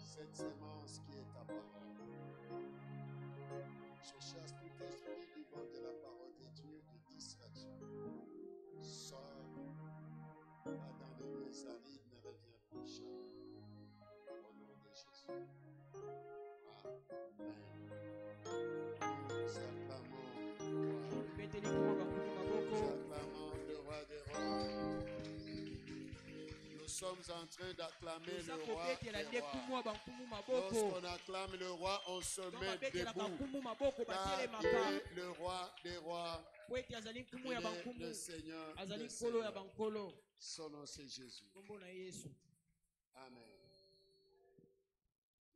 Cette sémence qui est ta parole. Je chasse tout esprit du vent de la parole de Dieu de distraction. Sors, va dans les lieux arides, ne reviens plus jamais. Au nom de Jésus. Amen. Nous acclamons le roi des rois. Nous sommes en train d'acclamer le roi des rois. Lorsqu'on acclame le roi, on se met debout. Car il est le roi des rois. Il est le Seigneur des seigneurs. Son nom c'est Jésus. Amen.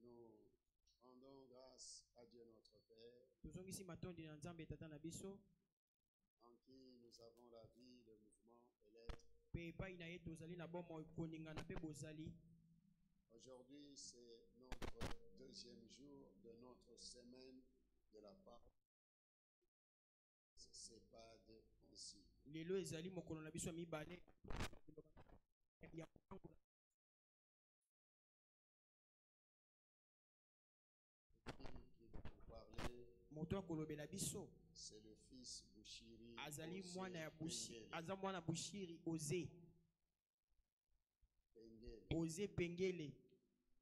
Nous rendons grâce à Dieu notre Père, en qui nous avons la vie, le mouvement et l'être. Aujourd'hui, c'est notre deuxième jour de notre semaine de la Pâque. C'est pas de ici. C'est le fils Bouchiri. Osé Pengele.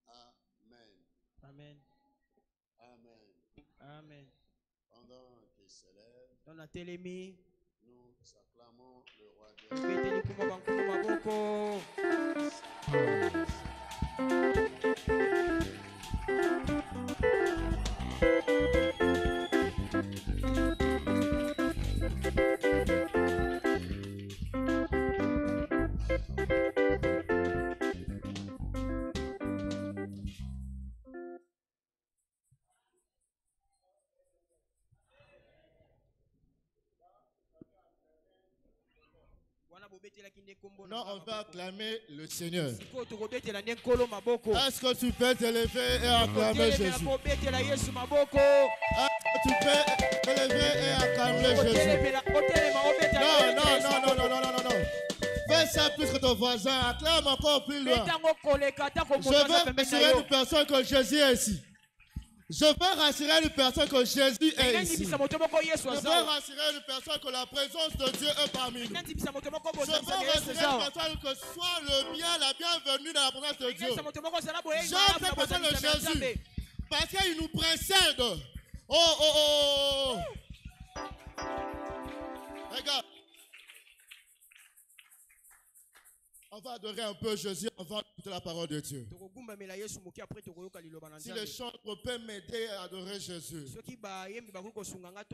Amen. Amen. Amen. Amen. Pendant qu'il s'élève, Nous acclamons le roi des rois. Non, on va acclamer le Seigneur. Est-ce que tu peux te lever et acclamer Jésus? Est-ce que tu peux te lever et acclamer Jésus? Non. Fais ça plus que ton voisin. Acclame encore plus loin. Je veux rassurer une personne que Jésus est ici. Je veux rassurer une personne que Jésus est ici. Je veux rassurer une personne que la présence de Dieu est parmi nous. Je veux rassurer une personne que soit le bien, la bienvenue dans la présence de Dieu. J'aime cette personne de Jésus parce qu'il nous précède. Oh. Regarde. On va adorer un peu Jésus avant de la parole de Dieu. Si les chantres peuvent m'aider à adorer Jésus.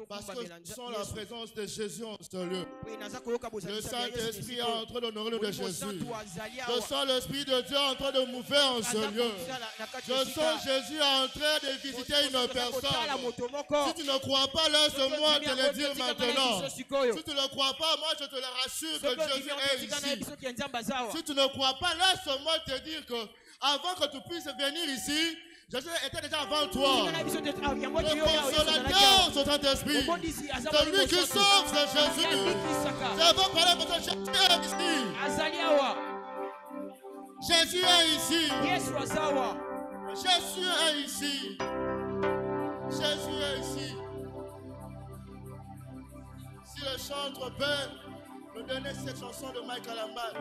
Parce que sans la présence de Jésus en ce lieu. Le Saint-Esprit est en train d'honorer le de Jésus. Je sens l'Esprit de Dieu en train de mouver en ce lieu. Je sens Jésus en train de visiter une personne. Si tu ne crois pas, laisse-moi te le dire maintenant. Si tu ne crois pas, moi je te le rassure que Jésus est ici. Si tu ne crois pas, laisse-moi te dire que avant que tu puisses venir ici, Jésus était déjà avant toi. Le consolateur, son Saint-Esprit. Celui qui sauve, c'est Jésus. Je veux parler parce que Jésus est ici. Jésus est ici. Jésus est ici. Jésus est ici. Si le chantre peut me donner cette chanson de Michael Lamban.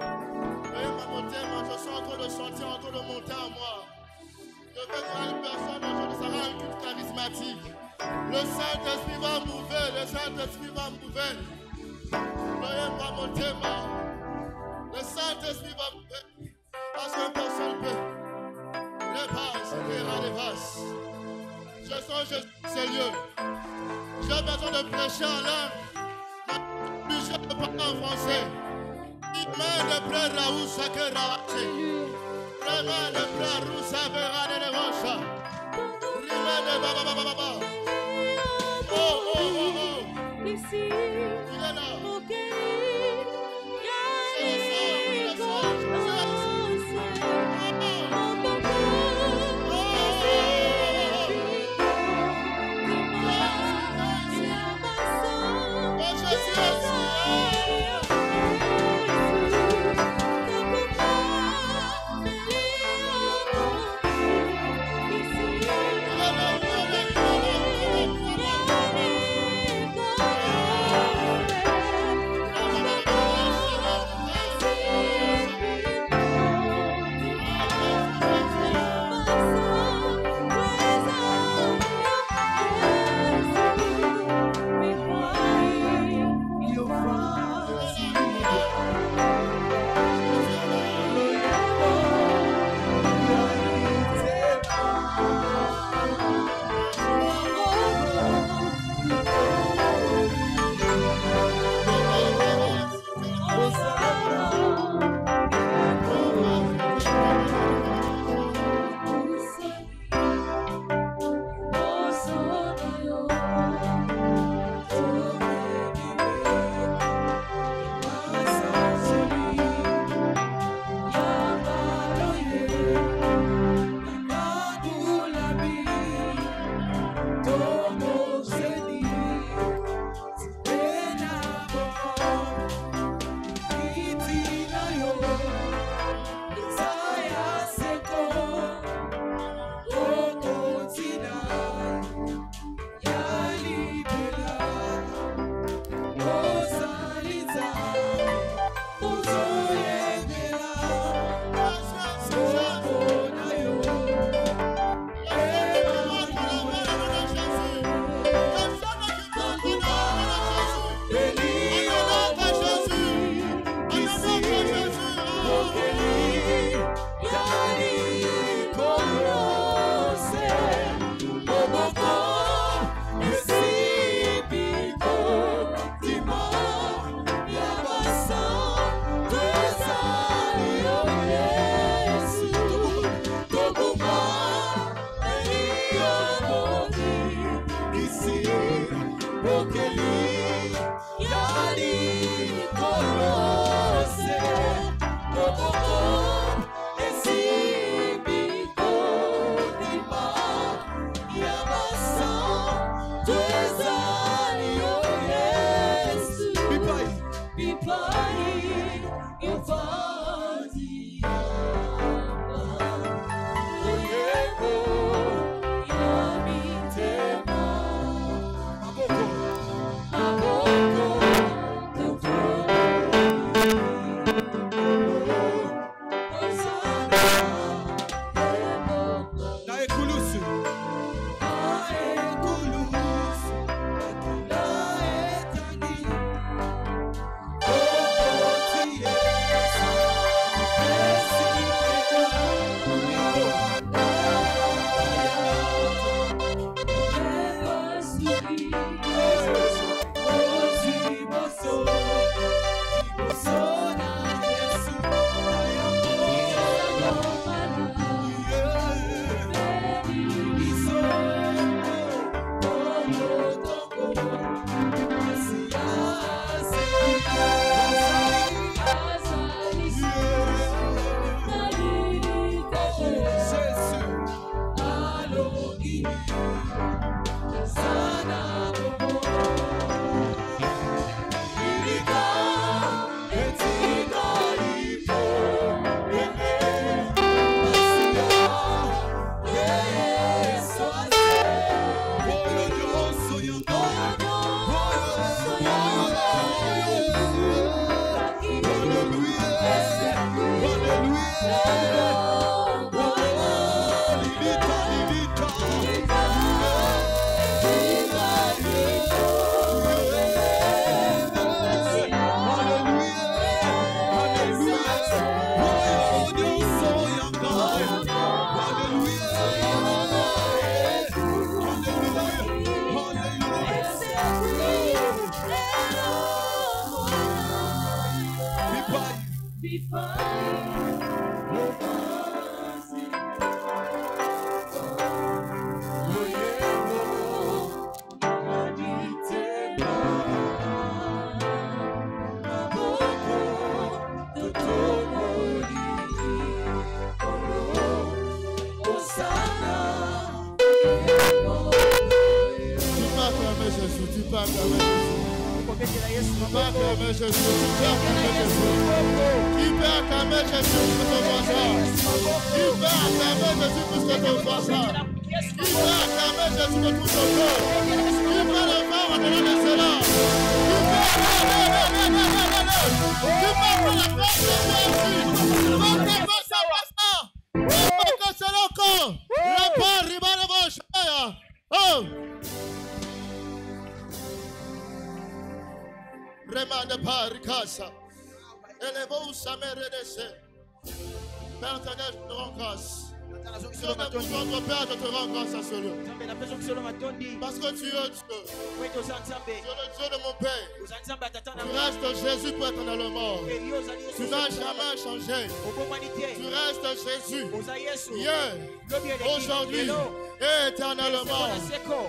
Veuillez m'apporter, moi je suis en train de chanter, en train de monter en moi. Je veux voir une personne, aujourd'hui ça sera un culte charismatique. Le Saint-Esprit va mouver, le Saint-Esprit va mouver. Veuillez m'apporter, moi. Le Saint-Esprit va mouver. Parce qu'une personne peut. Les vases, les vases. Je sens Jésus, c'est lieu. J'ai besoin de prêcher en langue. Je ne parle pas en français. Il m'a de près Raoul Sakerache. Vraiment de près Raoul Saverane de Rocha. Rima de Baba. Oh. Ici, Il est là. oh, Père éternel, je te rends grâce. Sur notre Père, je te rends grâce à ce lieu. Parce que tu es Dieu. Tu es le Dieu de mon Père. Tu restes Jésus pour éternellement. Tu n'as jamais changé. Tu restes Jésus. Hier, aujourd'hui et éternellement.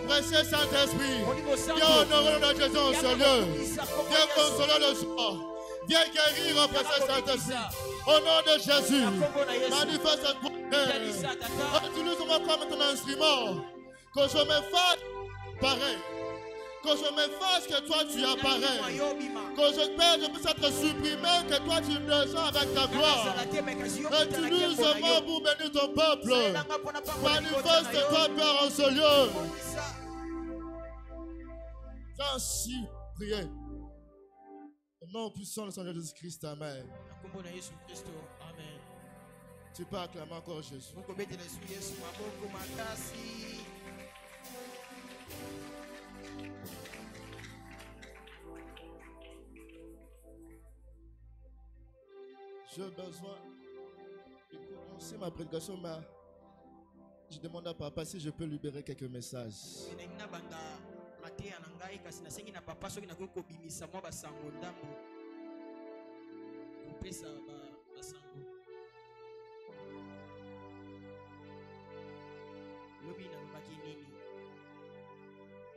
Précieux Saint-Esprit, viens honorer notre Jésus en ce lieu. Viens consoler le soir. Viens guérir, précieux Saint-Esprit. Au nom de Jésus, manifeste ta gloire. Utilise-moi comme ton instrument. Que je me fasse pareil. Que je me fasse que toi tu apparais. Que je puisse être supprimé. Que toi tu descends avec ta gloire. Utilise-moi pour bénir ton peuple. Manifeste-toi, Père, en ce lieu. Ainsi, priez. Au nom puissant de Seigneur Jésus-Christ, Amen. Tu peux acclamer encore Jésus. J'ai besoin de commencer ma prédication, mais je demande à papa si je peux libérer quelques messages.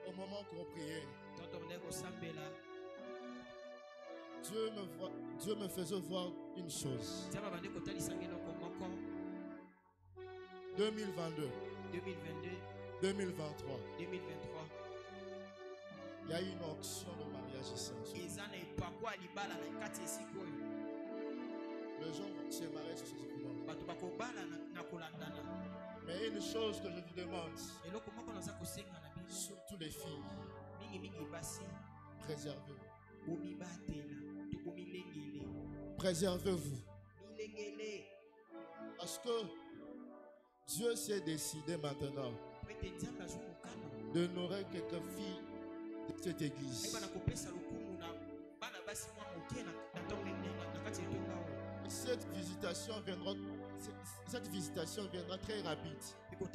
Au moment qu'on priait, Dieu me faisait voir une chose. 2022, 2023, il y a eu une auction de mariage ici. Les gens vont se marier sur ce jour-là. Mais une chose que je vous demande, surtout les filles, préservez-vous. Préservez-vous. Parce que Dieu s'est décidé maintenant de nourrir quelques filles de cette église. Cette visitation viendra très rapide. Il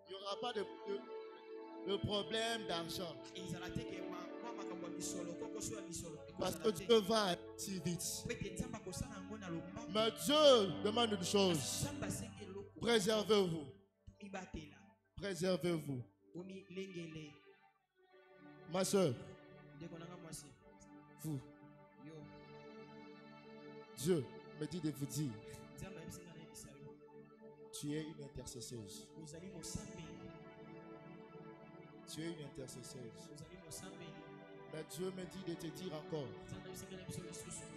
n'y aura pas de problème d'argent. Parce que Dieu va si vite. Mais Dieu demande une chose. Préservez-vous. Préservez-vous. Ma soeur, vous, Dieu me dit de vous dire, Tu es une intercesseuse. Tu es une intercesseuse. Mais Dieu me dit de te dire encore.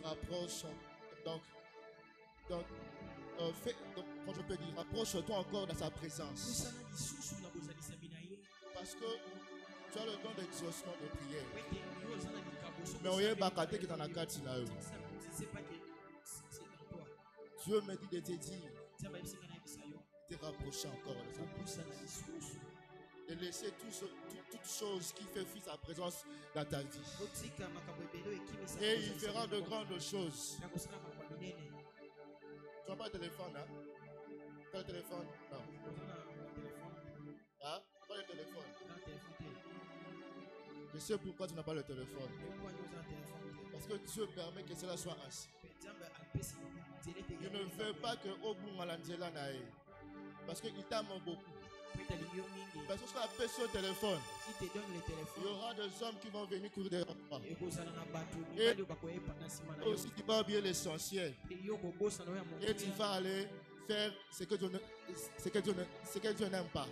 Rapproche. Donc quand je peux dire, rapproche-toi encore dans sa présence. Parce que tu as le don d'exaucement de prière. Mais on y est bakate qui est dans la carte. Dieu me dit de te dire, de te rapprocher encore de sa présence. De laisser toute chose qui fait fi sa présence dans ta vie. Et il fera de grandes choses. Tu n'as pas de téléphone, hein? Tu as le téléphone? Non. Hein? Tu n'as pas le téléphone? Je sais pourquoi tu n'as pas le téléphone. Parce que Dieu permet que cela soit ainsi. Il ne veut pas que Obu Malandela n'aille. Parce qu'il t'aime beaucoup. Parce que si tu appelles sur le téléphone, il y aura des hommes qui vont venir courir derrière toi. Et aussi tu vas oublier l'essentiel. Et tu vas aller faire ce que Dieu n'aime pas.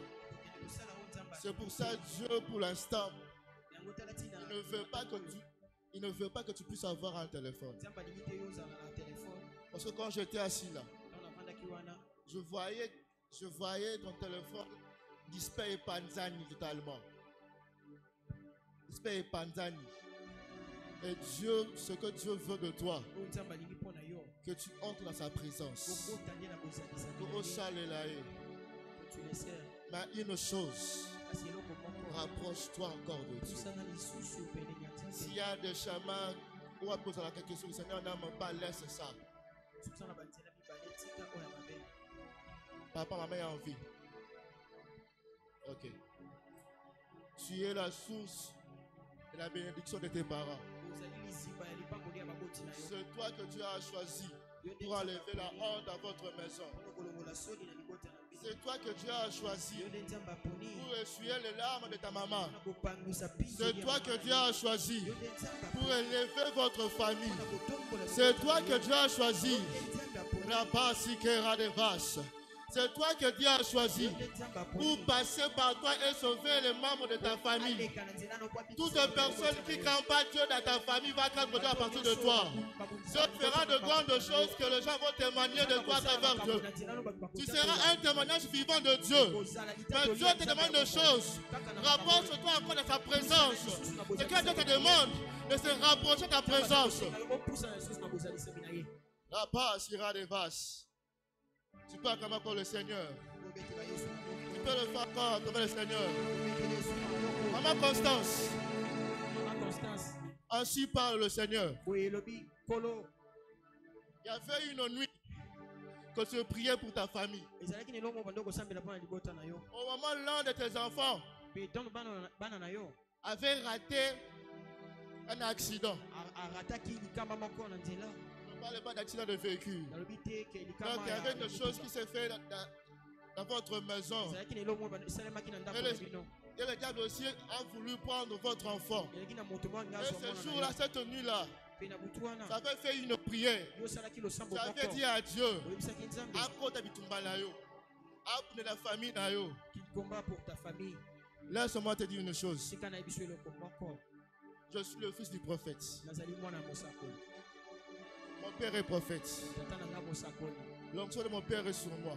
C'est pour ça Dieu pour l'instant il ne veut pas que tu puisses avoir un téléphone. Parce que quand j'étais assis là, je voyais ton téléphone display et Panzani totalement. Display et Panzani. Et Dieu, ce que Dieu veut de toi, que tu entres dans sa présence. Mais une chose, rapproche-toi encore de Dieu. S'il y a des chemins où on pose la question, le Seigneur n'aime pas, laisse ça. Papa, maman est en vie. Ok. Tu es la source de la bénédiction de tes parents. C'est toi que Dieu a choisi pour enlever la honte à votre maison. C'est toi que Dieu a choisi pour essuyer les larmes de ta maman. C'est toi que Dieu a choisi pour élever votre famille. C'est toi que Dieu a choisi. C'est toi que Dieu a choisi pour passer par toi et sauver les membres de ta famille. Toute personne qui ne craint pas Dieu dans ta famille va craindre Dieu à partir de toi. Dieu fera de grandes choses que les gens vont témoigner de toi à travers Dieu. Tu seras un témoignage vivant de Dieu. Mais Dieu te demande des choses. Rapproche-toi encore de sa présence. Ce que Dieu te demande, de se rapprocher de ta présence. La passe ira des vases. Tu peux acclamer encore le Seigneur. Tu peux le faire encore acclamer le Seigneur. Maman Constance. Ainsi parle le Seigneur. Il y avait une nuit que tu priais pour ta famille. Au moment où l'un de tes enfants avait raté un accident. Ne parlez pas d'accident de véhicule. Donc il y avait quelque chose qui s'est fait dans votre maison. Et le diable aussi a voulu prendre votre enfant. Et ce jour-là, cette nuit-là, ça avait fait une prière. Ça avait dit à Dieu, appelez la famille. Laisse-moi te dire une chose. Je suis le fils du prophète. Mon père est prophète. L'onction de mon père est sur moi.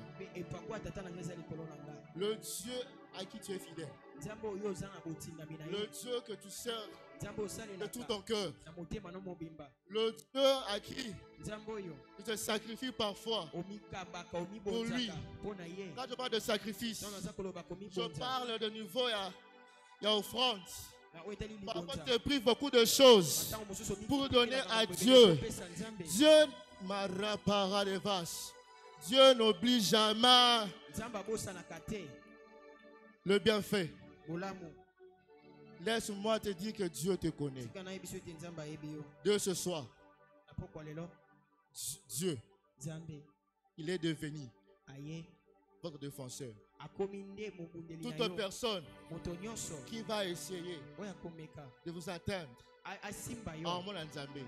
Le Dieu à qui tu es fidèle. Le Dieu que tu sers de tout ton cœur. Le Dieu à qui tu te sacrifies parfois pour lui. Quand je parle de sacrifice, je parle de niveau, il y a offrande. Parfois tu te prives beaucoup de choses pour donner à Dieu. Dieu m'arrapara les vases. Dieu n'oublie jamais le bienfait. Laisse-moi te dire que Dieu te connaît. De ce soir, Dieu, il est devenu votre défenseur. Toute personne qui va essayer de vous atteindre en mon Nzambé,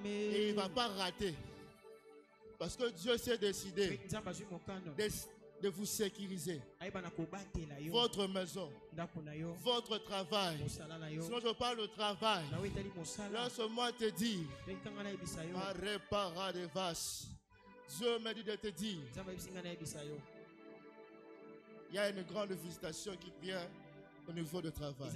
il ne va pas rater. Parce que Dieu s'est décidé de vous sécuriser. Votre maison, votre travail. Sinon je parle de travail. Laisse-moi te dire, à réparer des vaches. Dieu m'a dit de te dire, il y a une grande visitation qui vient au niveau du travail.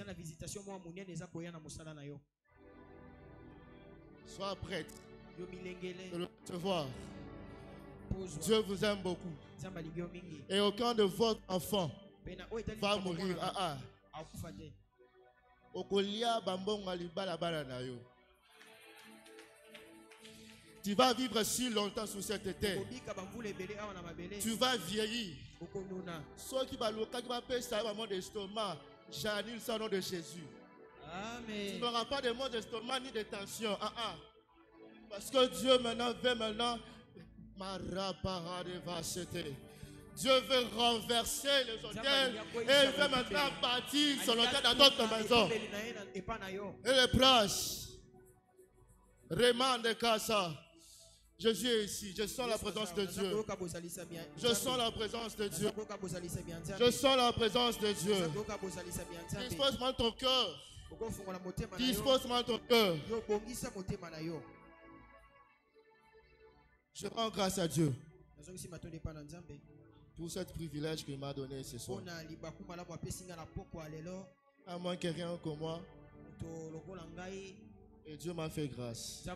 Sois prête de le recevoir. Dieu vous aime beaucoup. Et aucun de votre enfant va mourir. Tu vas vivre si longtemps sur cette terre. Tu vas vieillir. Ceux qui vont payer ça d'estomac, j'annule ça au nom de Jésus. Amen. Tu n'auras pas de maux d'estomac ni de tension. Parce que Dieu maintenant veut Dieu veut renverser les hôtels et il veut maintenant bâtir son hôtel dans d'autres maisons. Et les proches, remande Kassa. Jésus est ici. Je sens la présence de Dieu. Je sens la présence de Dieu. Je sens la présence de Dieu. Dispose maintenant ton cœur. Dispose maintenant ton cœur. Je rends grâce à Dieu pour ce privilège qu'il m'a donné ce soir. À moins que rien que moi. Et Dieu m'a fait grâce.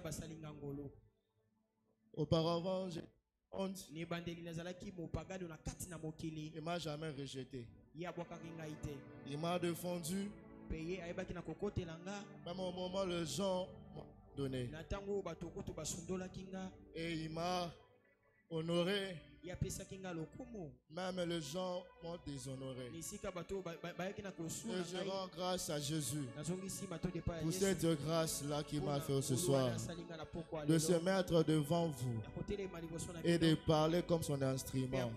Auparavant, j'ai honte. Il ne m'a jamais rejeté. Il m'a défendu. Même au moment où les gens m'ont donné. Et il m'a honoré. Même les gens m'ont déshonoré. Et je rends grâce à Jésus pour cette grâce-là qu'il m'a fait ce soir. De se mettre devant vous et de parler comme son instrument.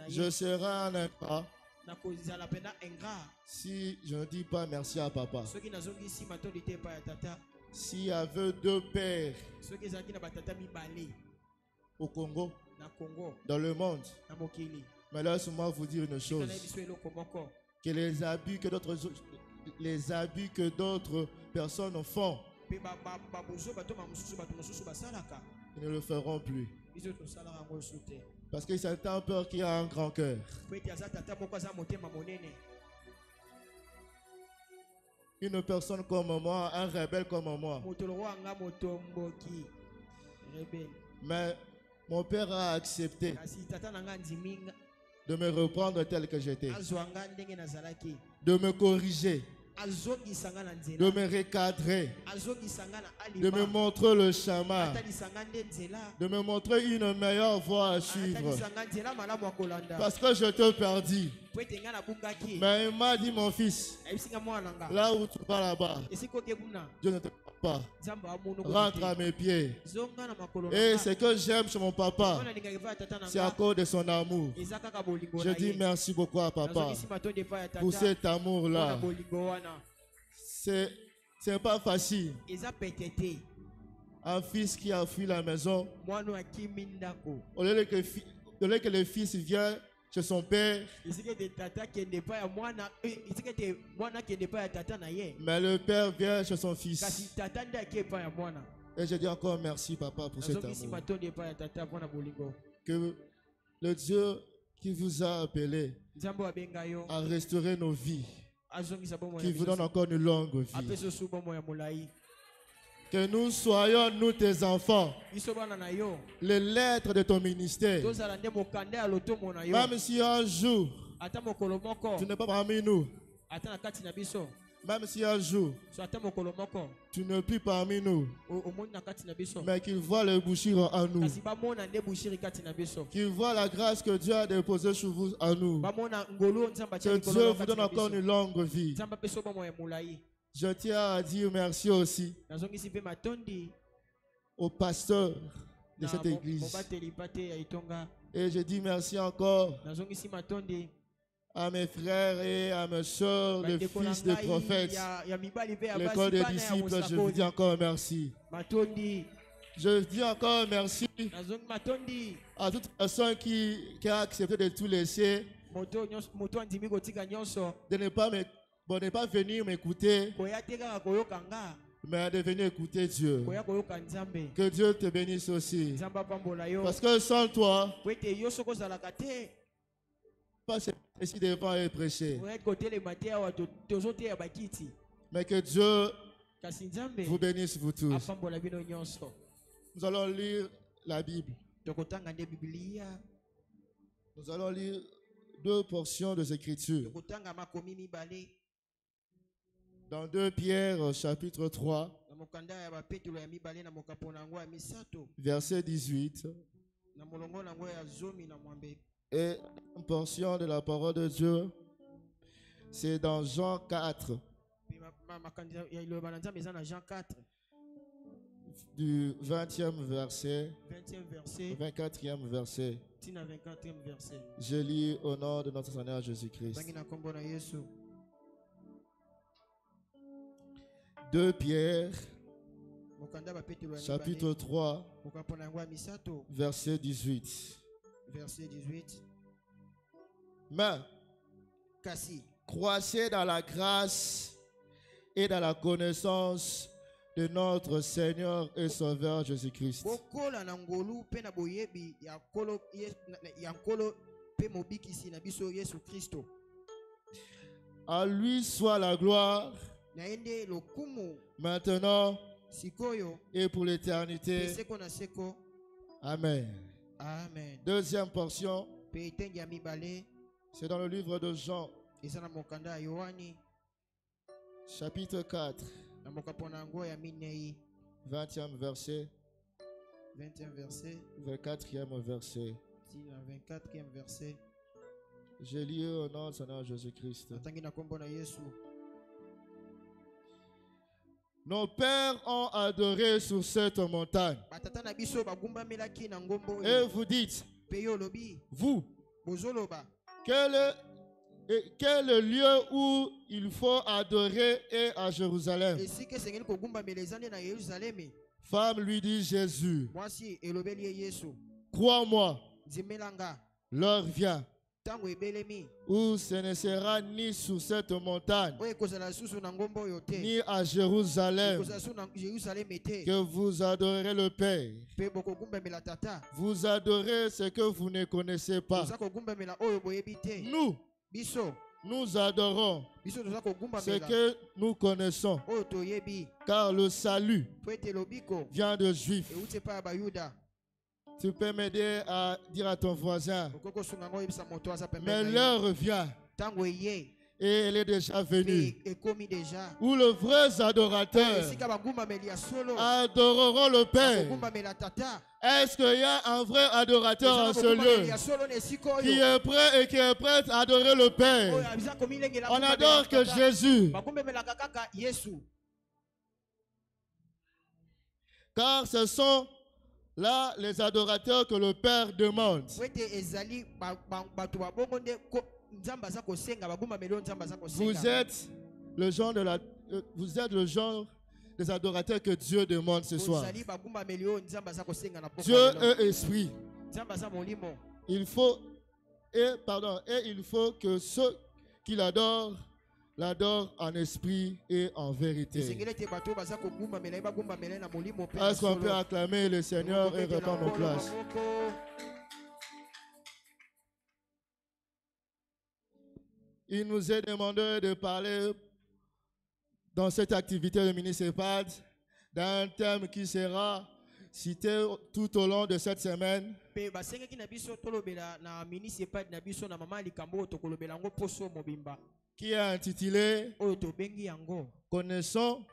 Je serai un ingrat si je ne dis pas merci à papa. S'il y avait deux pères au Congo, dans le monde, mais laisse-moi vous dire une chose, que les abus que d'autres personnes font, ils ne le feront plus. Parce que c'est un père qui a un grand cœur. Une personne comme moi, un rebelle comme moi. Mais mon père a accepté de me reprendre tel que j'étais, de me corriger, de me recadrer, de me montrer le chemin, de me montrer une meilleure voie à suivre. Parce que je te perdis. Mais il m'a dit, mon fils, là où tu vas là-bas, Dieu ne te prend pas. Rentre à mes pieds. Et ce que j'aime chez mon papa, c'est à cause de son amour. Je dis merci beaucoup à papa pour cet amour-là. C'est pas facile. Un fils qui a fui la maison, au lieu que le fils vienne chez son père, mais le père vient chez son fils. Et je dis encore merci papa pour cet amour. Que le Dieu qui vous a appelé à restaurer nos vies, qui vous donne encore une longue vie. Que nous soyons, nous tes enfants, les lettres de ton ministère. Même si un jour, tu n'es pas parmi nous. Même si un jour, tu n'es plus parmi nous. Mais qu'il voit le bouchir en nous. Qu'il voit la grâce que Dieu a déposée sur vous en nous. Que Dieu vous donne encore une longue vie. Je tiens à dire merci aussi au pasteur de cette église. Et je dis merci encore à mes frères et à mes soeurs, les fils de prophètes, l'école des disciples. Je vous dis encore merci. Je dis encore merci à toute personne qui a accepté de tout laisser, de ne pas venir m'écouter, mais de venir écouter Dieu. Que Dieu te bénisse aussi. Parce que sans toi, pas ici devant et prêcher. Mais que Dieu vous bénisse vous tous. Nous allons lire la Bible. Nous allons lire 2 portions des Écritures. Dans 2 Pierre, chapitre 3, verset 18. Et une portion de la parole de Dieu, c'est dans Jean 4. Du 20e verset, 24e verset. Je lis au nom de notre Seigneur Jésus-Christ. 2 Pierre, chapitre 3, verset 18. Mais croissez dans la grâce et dans la connaissance de notre Seigneur et Sauveur Jésus-Christ. À lui soit la gloire, maintenant et pour l'éternité. Amen. Amen. Deuxième portion, c'est dans le livre de Jean, chapitre 4, 20e verset, 24e verset. Je lis au nom de Seigneur Jésus-Christ. Nos pères ont adoré sur cette montagne. Et vous dites, vous, quel est le lieu où il faut adorer est à Jérusalem? Femme lui dit Jésus, crois-moi, l'heure vient où ce ne sera ni sur cette montagne ni à Jérusalem que vous adorerez le Père. Vous adorez ce que vous ne connaissez pas. Nous adorons ce que nous connaissons, car le salut vient de Juifs. Tu peux m'aider à dire à ton voisin, mais l'heure vient et elle est déjà venue où les vrais adorateurs adoreront le Père. Est-ce qu'il y a un vrai adorateur en ce lieu qui est prêt et qui est prêt à adorer le Père? On adore que Jésus, car ce sont là les adorateurs que le Père demande. Vous êtes le genre des adorateurs que Dieu demande ce soir. Dieu est esprit. Il faut que ceux qui l'adorent en esprit et en vérité. Est-ce qu'on peut acclamer le Seigneur et reprendre nos places? Il nous est demandé de parler dans cette activité de municipale d'un thème qui sera cité tout au long de cette semaine. Qui est intitulé Connaissons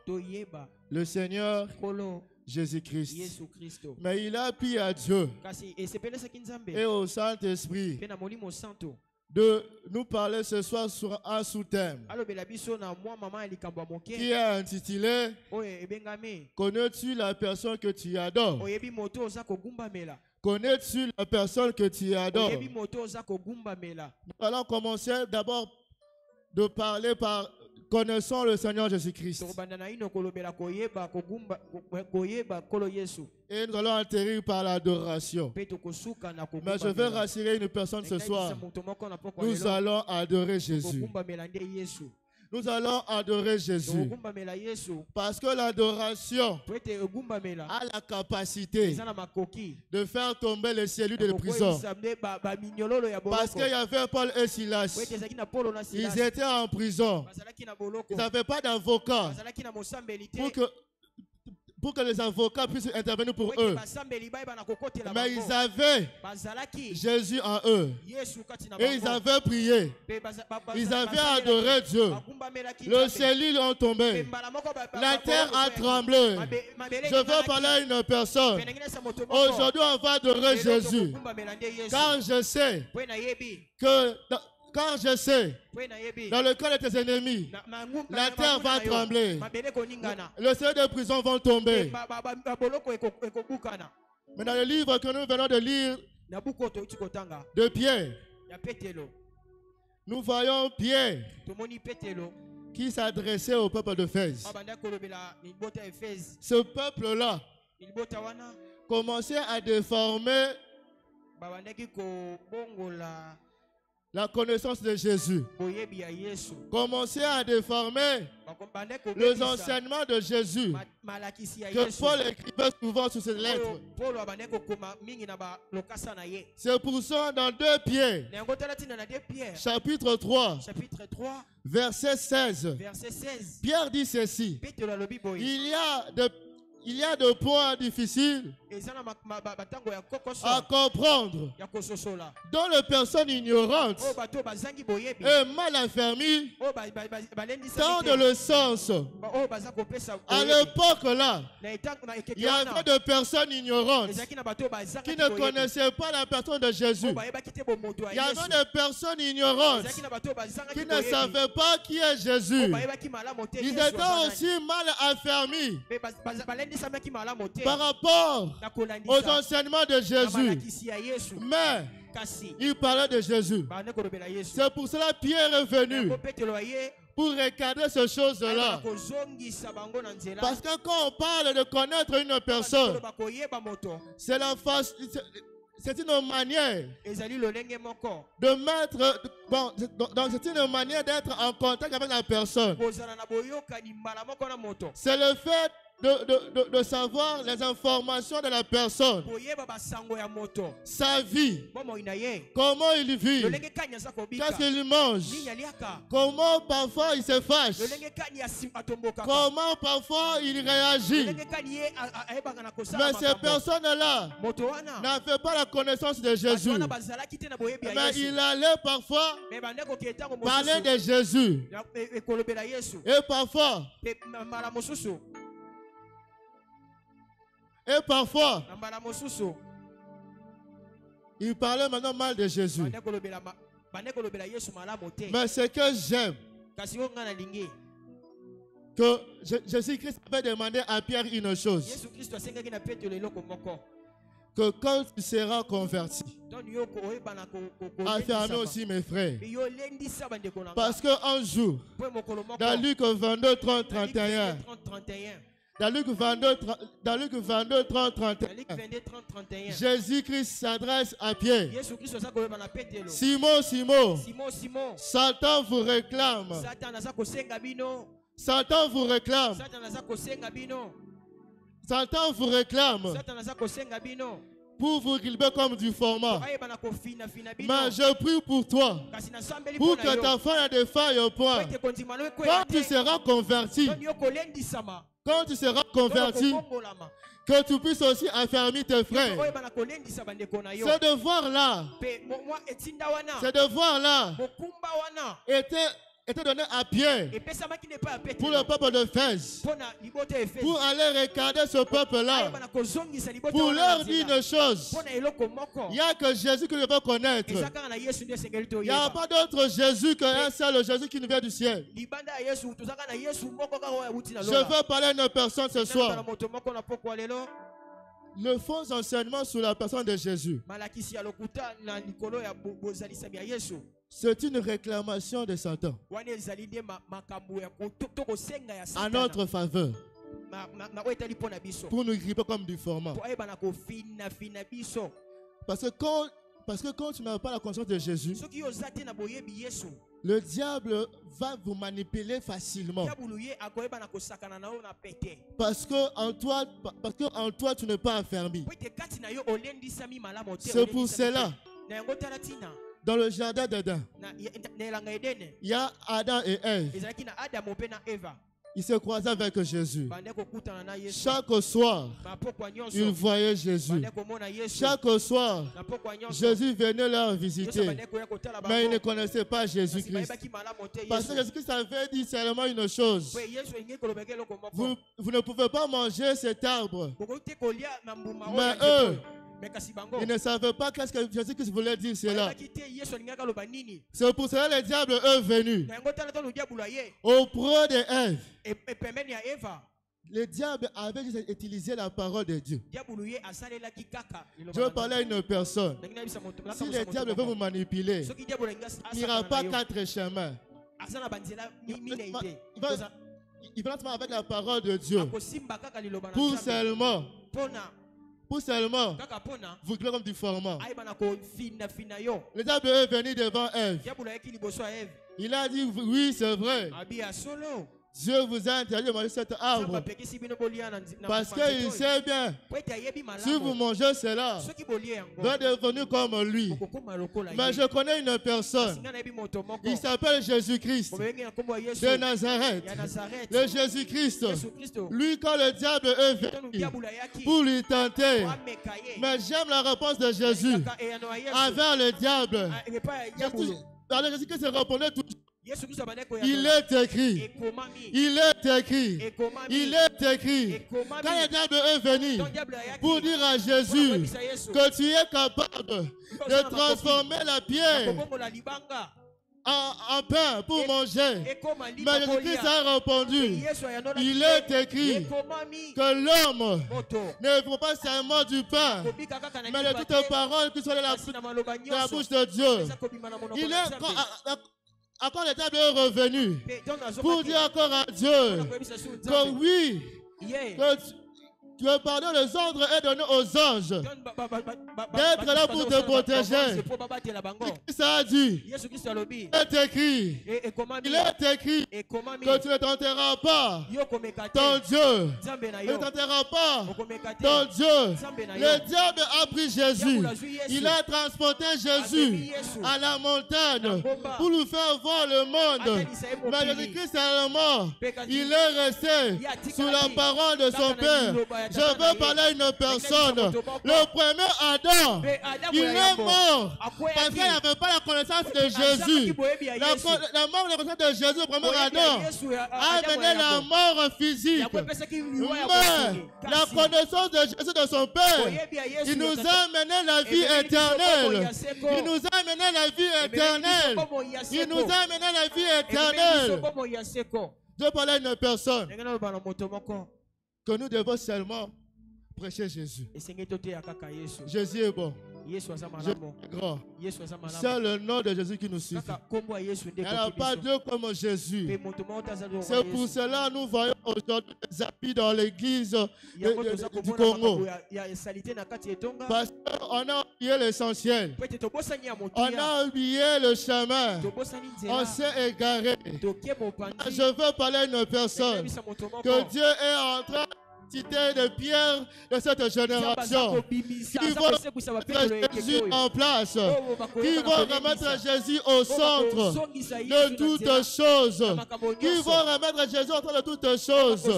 le Seigneur Jésus-Christ. Mais il a pris à Dieu et au Saint-Esprit de nous parler ce soir sur un sous-thème qui est intitulé Connais-tu la personne que tu adores? Connais-tu la personne que tu adores? Nous allons commencer d'abord de parler connaissons le Seigneur Jésus-Christ. Et nous allons atterrir par l'adoration. Mais je veux rassurer une personne ce soir. Nous allons adorer Jésus. Nous allons adorer Jésus. Parce que l'adoration a la capacité de faire tomber les cellules de prison. Parce qu'il y avait Paul et Silas. Ils étaient en prison. Ils n'avaient pas d'avocat pour que les avocats puissent intervenir pour eux. Mais ils avaient Jésus en eux. Et ils avaient prié. Ils avaient adoré Dieu. Les cellules ont tombé. La terre a tremblé. Je veux parler à une personne. Aujourd'hui, on va adorer Jésus. Car je sais que... Quand je sais, dans le cas de tes ennemis, la terre va trembler. Les cellules de prison vont tomber. Mais dans le livre que nous venons de lire de Pierre, nous voyons Pierre qui s'adressait au peuple d'Éphèse. Ce peuple-là commençait à déformer la connaissance de Jésus. Commencer à déformer les enseignements de Jésus que Paul écrivait souvent sur ses lettres. C'est pour ça dans 2 Pierre, chapitre 3, verset 16, Pierre dit ceci: il y a de points difficiles à comprendre, dont les personnes ignorantes et mal affermies tendent le sens. À l'époque là, il y avait de personnes ignorantes qui ne connaissaient pas la personne de Jésus. Il y avait de personnes ignorantes qui ne savaient pas qui est Jésus. Ils étaient aussi mal affermis par rapport aux enseignements de Jésus. Mais il parlait de Jésus. C'est pour cela que Pierre est venu pour recadrer ces choses-là. Parce que quand on parle de connaître une personne, c'est la face... C'est une manière de mettre, donc c'est une manière d'être en contact avec la personne. C'est le fait de savoir les informations de la personne, sa vie, comment il vit, qu'est-ce qu'il mange, comment parfois il se fâche, comment parfois il réagit. Mais ces personnes-là n'avaient pas la connaissance de Jésus. Mais il allait parfois parler de Jésus. Et parfois, il parlait maintenant mal de Jésus. Mais ce que j'aime, que Jésus-Christ avait demandé à Pierre une chose, que quand tu seras converti, affermis aussi mes frères. Parce qu'un jour, dans Luc 22, 30, 31, dans Luc 22, 30, 31, Jésus-Christ s'adresse à Pierre. Simon, Simon, Satan vous réclame. Satan vous réclame. Satan vous réclame pour vous griller comme du format. Mais je prie pour toi, pour que ta foi ne défaille au point. Quand tu seras converti, que tu puisses aussi affermir tes frères. Ce devoir-là était donné à Pierre pour le peuple d'Éphèse, pour aller regarder ce peuple-là, pour leur dire une chose: il n'y a que Jésus que je veux connaître. Il n'y a pas d'autre Jésus qu'un seul Jésus qui nous vient du ciel. Je veux parler à une personne ce soir. Le faux enseignement sur la personne de Jésus C'est une réclamation de Satan en notre faveur pour nous gripper comme du format. Parce que quand tu n'as pas la conscience de Jésus, le diable va vous manipuler facilement. Parce que en toi, tu n'es pas affermi. C'est pour cela, dans le jardin d'Éden, il y a Adam et Ève. Ils se croisaient avec Jésus. Chaque soir, ils voyaient Jésus. Chaque soir, Jésus venait leur visiter. Mais ils ne connaissaient pas Jésus-Christ. Parce que Jésus-Christ avait dit seulement une chose. Vous ne pouvez pas manger cet arbre. Mais eux, ils ne savaient pas qu'est-ce que Jésus-Christ voulait dire cela. C'est pour cela que le diable est venu auprès de Ève. Le diable avait utilisé la parole de Dieu. Je veux parler à une personne. Si le diable veut vous manipuler, il n'y aura pas 4 chemins. Il va avec la parole de Dieu. Pour seulement vous créer comme du format. Le diable est venu devant Ève. Il a dit oui, c'est vrai. Dieu vous a interdit de manger cet arbre. Parce qu'il sait bien, si vous mangez cela, vous êtes devenu comme lui. Mais je connais une personne. Il s'appelle Jésus-Christ de Nazareth. Le Jésus-Christ. Lui, quand le diable est venu pour lui tenter. Mais j'aime la réponse de Jésus envers le diable. Jésus-Christ répondait toujours. Il est écrit. Il est écrit. Il est écrit. Quand le diable est venu pour dire à Jésus que tu es capable de transformer la pierre en pain pour manger. Mais Jésus-Christ a répondu. Il est écrit que l'homme ne faut pas seulement du pain, mais de toutes les paroles qui sont de la bouche de Dieu. Il est encore le diable est revenu pour dire encore à Dieu que oui, que le pardon des ordres est donné aux anges d'être là pour te protéger. Ça a dit, il est écrit que tu ne tenteras pas ton Dieu. Tu ne tenteras pas ton Dieu. Le diable a pris Jésus. Il a transporté Jésus à la montagne pour nous faire voir le monde. Mais Jésus-Christ est mort. Il est resté sous la parole de son Père. Je veux parler à une personne. Le premier Adam, il est mort parce qu'il n'avait pas la connaissance de Jésus. La mort de la connaissance de Jésus, le premier Adam, a amené la mort physique. Mais la connaissance de Jésus de son Père, il nous a amené la vie éternelle. Il nous a amené la vie éternelle. Il nous a amené la vie éternelle. Je veux parler à une personne que nous devons seulement prêcher Jésus. Jésus est bon. Jésus est grand. C'est le nom de Jésus qui nous suffit. Il n'y a pas Dieu comme Jésus. C'est pour cela que nous voyons aujourd'hui des habits dans l'église du Congo. Parce qu'on a oublié l'essentiel. On a oublié le chemin. On s'est égaré. Je veux parler à une personne que Dieu est en train de pierre de cette génération qui vont remettre Jésus en place, qui vont remettre Jésus au centre de toutes choses, qui vont remettre Jésus au centre de toutes choses.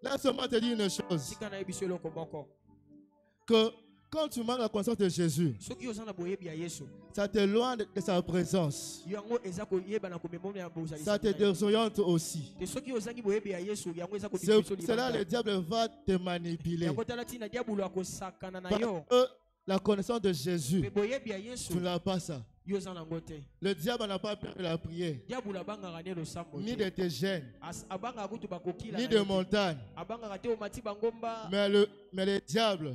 Laisse-moi te dire une chose, que quand tu manques la conscience de Jésus, ça t'éloigne de sa présence. Ça te désoriente aussi. C'est là que le diable va te manipuler. Parce que la connaissance de Jésus, tu n'as pas ça. Le diable n'a pas peur de la prière, ni de tes gènes, ni de montagnes. Mais le diable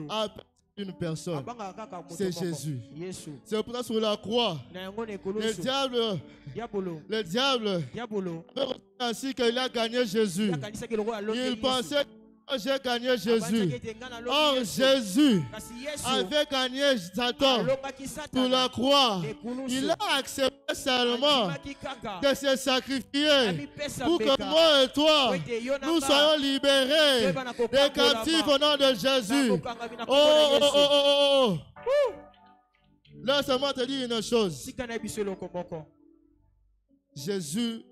a une personne. C'est Jésus. C'est pour ça sur la croix, le diable ainsi qu'il a gagné Jésus. Il pensait que j'ai gagné Jésus. Or Jésus avait gagné Satan sur la croix. Il a accepté seulement de se sacrifier pour que moi et toi, nous soyons libérés des captifs au nom de Jésus. Oh. Laisse-moi te dire une chose. Jésus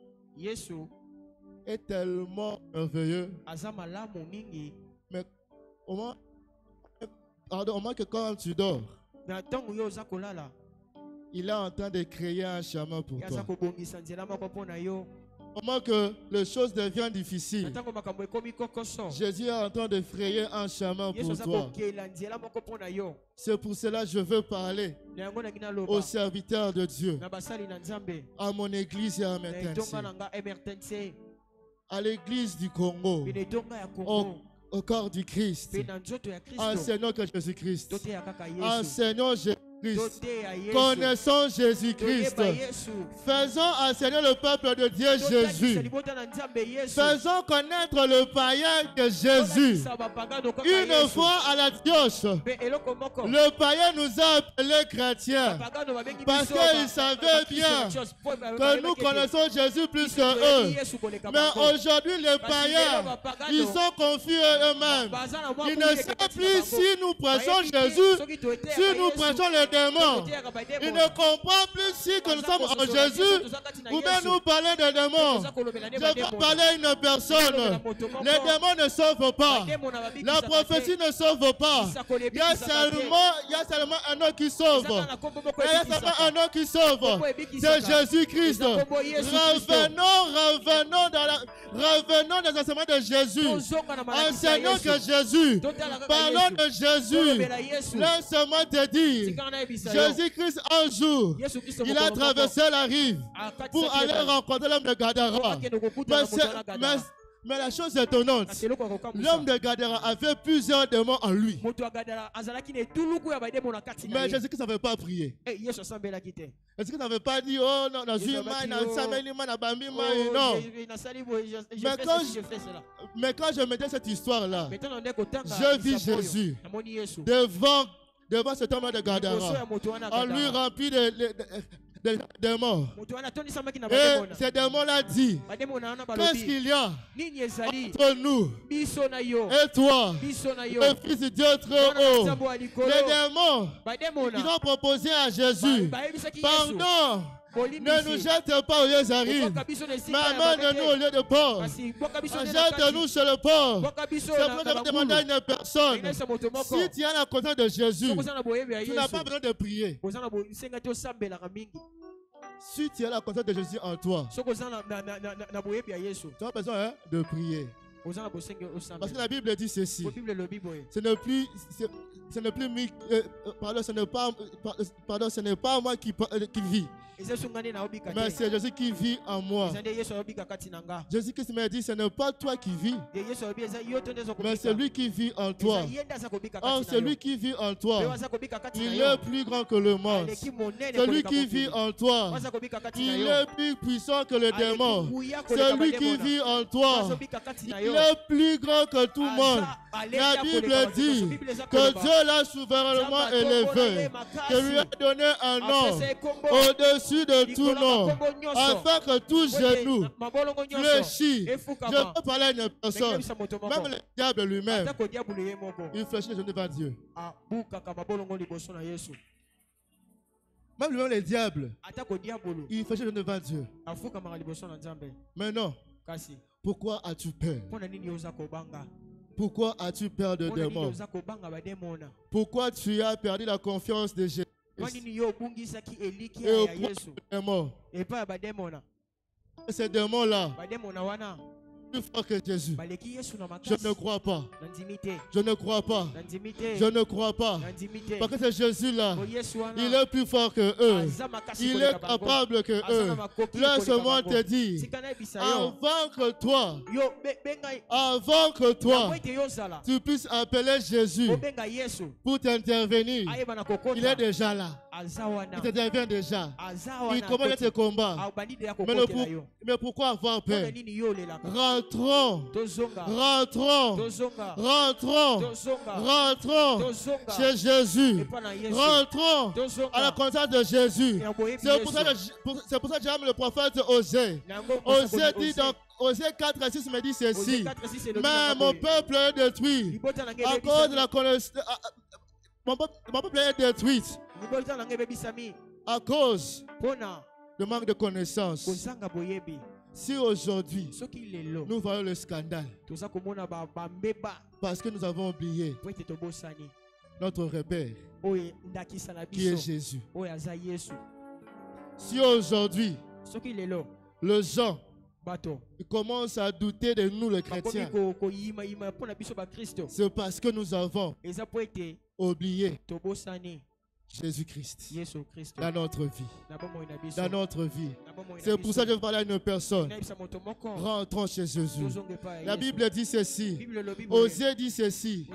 est tellement merveilleux. Mais au moins que quand tu dors, il est en train de créer un chemin pour toi. Au moment que les choses deviennent difficiles, Jésus est en train de frayer un chemin pour toi. C'est pour cela que je veux parler aux serviteurs de Dieu, à mon église et à MRTNC, à l'église du Congo, au corps du Christ. Enseignons que Jésus-Christ. Enseignons Jésus-Christ. Connaissons Jésus-Christ. Faisons enseigner le peuple de Dieu Jésus. Faisons connaître le païen de Jésus. Une fois à la Dioche, le païen nous a appelés chrétiens parce qu'il savait bien que nous connaissons Jésus plus que eux. Mais aujourd'hui, les païens, ils sont confus eux-mêmes. Ils ne savent plus si nous prêchons Jésus, si nous prêchons les démons. Ils ne comprennent plus si que nous sommes en Jésus ou bien nous parlons des démons. Je vais parler à une personne. Les démons ne sauvent pas. La prophétie ne sauve pas. Il y a seulement un homme qui sauve. Il y a seulement un homme qui sauve. C'est Jésus-Christ. Revenons dans l'enseignement de Jésus. Enseignons que Jésus. Parlons de Jésus. Laisse-moi te dire. Jésus-Christ, un jour, il a traversé la rive pour aller rencontrer l'homme de Gadara. Mais la chose étonnante, l'homme de Gadara avait plusieurs démons en lui. Mais Jésus-Christ n'avait pas prié. Jésus-Christ n'avait pas dit, oh non, non. Mais quand je me dis cette histoire-là, je vis Jésus devant cet homme de Gadara. On lui remplit des démons. Et ces démons-là dit, qu'est-ce qu'il y a entre nous et toi, le Fils de Dieu trop haut? Les démons, ils ont proposé à Jésus, pardon, ne nous jette pas au lieu d'Arine, mais amène-nous au lieu de porc. Jette-nous sur le porc. C'est pour que je vais demander à une personne, si tu as la conscience de Jésus, tu n'as pas besoin de prier. Si tu as la conscience de Jésus en toi, tu as besoin de prier. Parce que la Bible dit ceci. Ce n'est pas moi qui vis, mais c'est Jésus qui vit en moi. Jésus-Christ m'a dit, ce n'est pas toi qui vis, mais c'est lui qui vit en toi. Or, celui qui vit en toi, il est plus grand que le monde. Celui qui vit en toi, il est plus puissant que le démon. Celui qui vit en toi, il est plus grand que tout le monde. La Bible dit que Dieu l'a souverainement élevé, que lui a donné un nom au-dessus de tout nom, afin que tout genou fléchisse. Je peux parler à une personne, même le diable lui-même, il fléchit devant Dieu. Même lui-même le diable, il fléchit devant Dieu. Mais non. Pourquoi as-tu peur? Pourquoi as-tu peur de démons? Pourquoi tu as perdu la confiance de Jésus? Et au point de démons. Ces démons-là, plus fort que Jésus. Je ne crois pas. Je ne crois pas. Je ne crois pas. Parce que ce Jésus-là, il est plus fort que eux. Il est capable que eux. Laisse-moi te dire, avant que toi, tu puisses appeler Jésus pour t'intervenir, il est déjà là. Il t'intervient déjà. Il commence tes combats. Mais pourquoi avoir peur? Rentrons chez Jésus. Rentrons à la connaissance de Jésus. C'est pour ça que j'aime le prophète Osée. Osée dit donc, Osée 4 et 6 me dit ceci. Mais mon peuple est détruit à cause de la connaissance. Mon peuple est détruit à cause de manque de connaissance. Si aujourd'hui nous voyons le scandale, parce que nous avons oublié notre repère qui est Jésus. Si aujourd'hui les gens commencent à douter de nous les chrétiens, c'est parce que nous avons oublié Jésus-Christ dans notre vie. Dans notre vie. C'est pour ça que je veux parler à une personne. Rentrons chez Jésus. La Bible dit ceci. Osée dit ceci.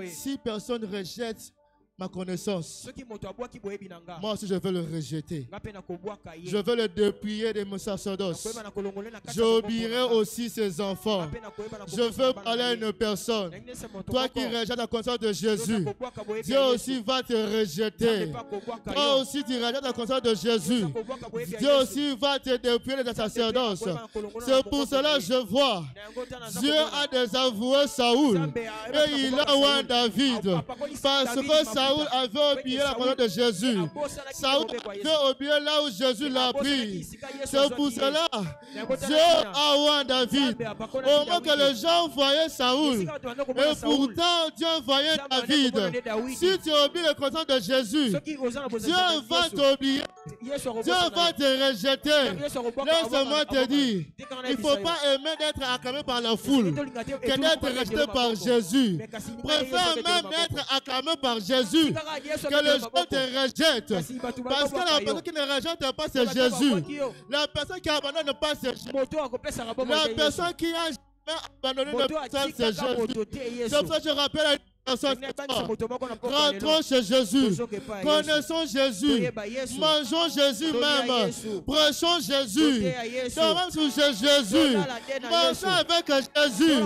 Si personne rejette ma connaissance, moi aussi je veux le rejeter. Je veux le dépouiller de mon sacerdoce. J'obéirai aussi ses enfants. Je veux parler à une personne. Toi qui rejettes la connaissance de Jésus, Dieu aussi va te rejeter. Toi aussi tu rejettes la connaissance de Jésus, Dieu aussi va te dépouiller de ta sacerdoce. C'est pour cela que je vois Dieu a désavoué Saoul et il a oint David parce que Saoul avait oublié la connaissance de Jésus. Saoul avait oublié là où Jésus l'a pris. C'est pour cela Dieu a oint David. Au moment que les gens voyaient Saoul, et pourtant Dieu voyait David. Si tu oublies la connaissance de Jésus, Dieu va t'oublier. Dieu va te rejeter. Laisse-moi te dire, il ne faut pas aimer d'être acclamé par la foule que d'être rejeté par Jésus. Préfère même être acclamé par Jésus que les gens te rejettent. Parce que la personne qui ne rejette pas, c'est Jésus. La personne qui abandonne pas, c'est Jésus. La personne qui a jamais abandonné ne pas, c'est Jésus. C'est pour ça que je rappelle à rentrons chez Jésus, connaissons Jésus, mangeons Jésus même, prêchons Jésus, dormons sous Jésus, marchons avec Jésus,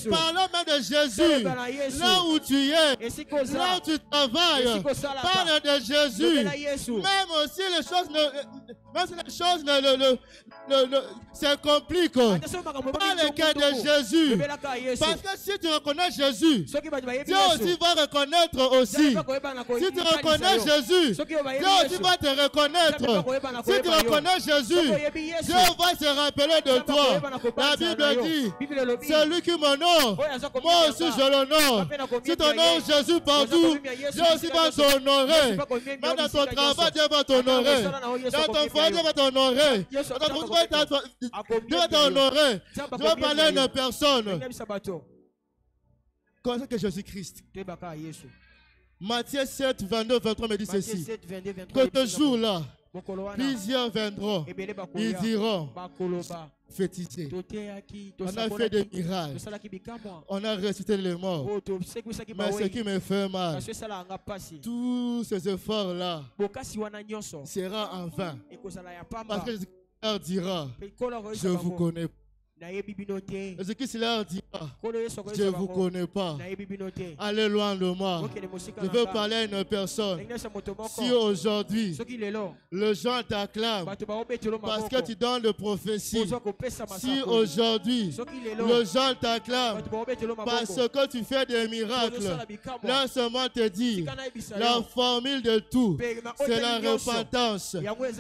parlons même de Jésus, là où tu es, là où tu travailles, parle de Jésus, même aussi les choses se compliquent, parle que de Jésus, parce que si tu reconnais Jésus, Dieu aussi va reconnaître aussi. Si tu reconnais Jésus, Dieu aussi va te reconnaître. Si tu reconnais Jésus, Dieu va se rappeler de toi. La Bible dit, celui qui m'honore, moi aussi je l'honore. Si tu honores Jésus partout, Dieu aussi va t'honorer. Même dans ton travail, Dieu va t'honorer. Dans ton foyer, Dieu va t'honorer. Dans ton travail, Dieu va t'honorer. Je vais parler à une personne. Connaissez que Jésus-Christ. Matthieu 7, 22, 23 me dit ceci. Que ce jour-là, plusieurs viendront. Ils diront, fétiché. On a fait des miracles. On a ressuscité les morts. Mais ce qui me fait mal, tous ces efforts-là sera en vain. Parce que Jésus leur dira, je vous connais pas. Ce qui leur dira, je ne vous connais pas. Allez loin de moi. Je veux parler à une personne. Si aujourd'hui, les gens t'acclament parce que tu donnes de prophéties, si aujourd'hui, les gens t'acclament parce que tu fais des miracles, laisse-moi te dire, la formule de tout, c'est la repentance.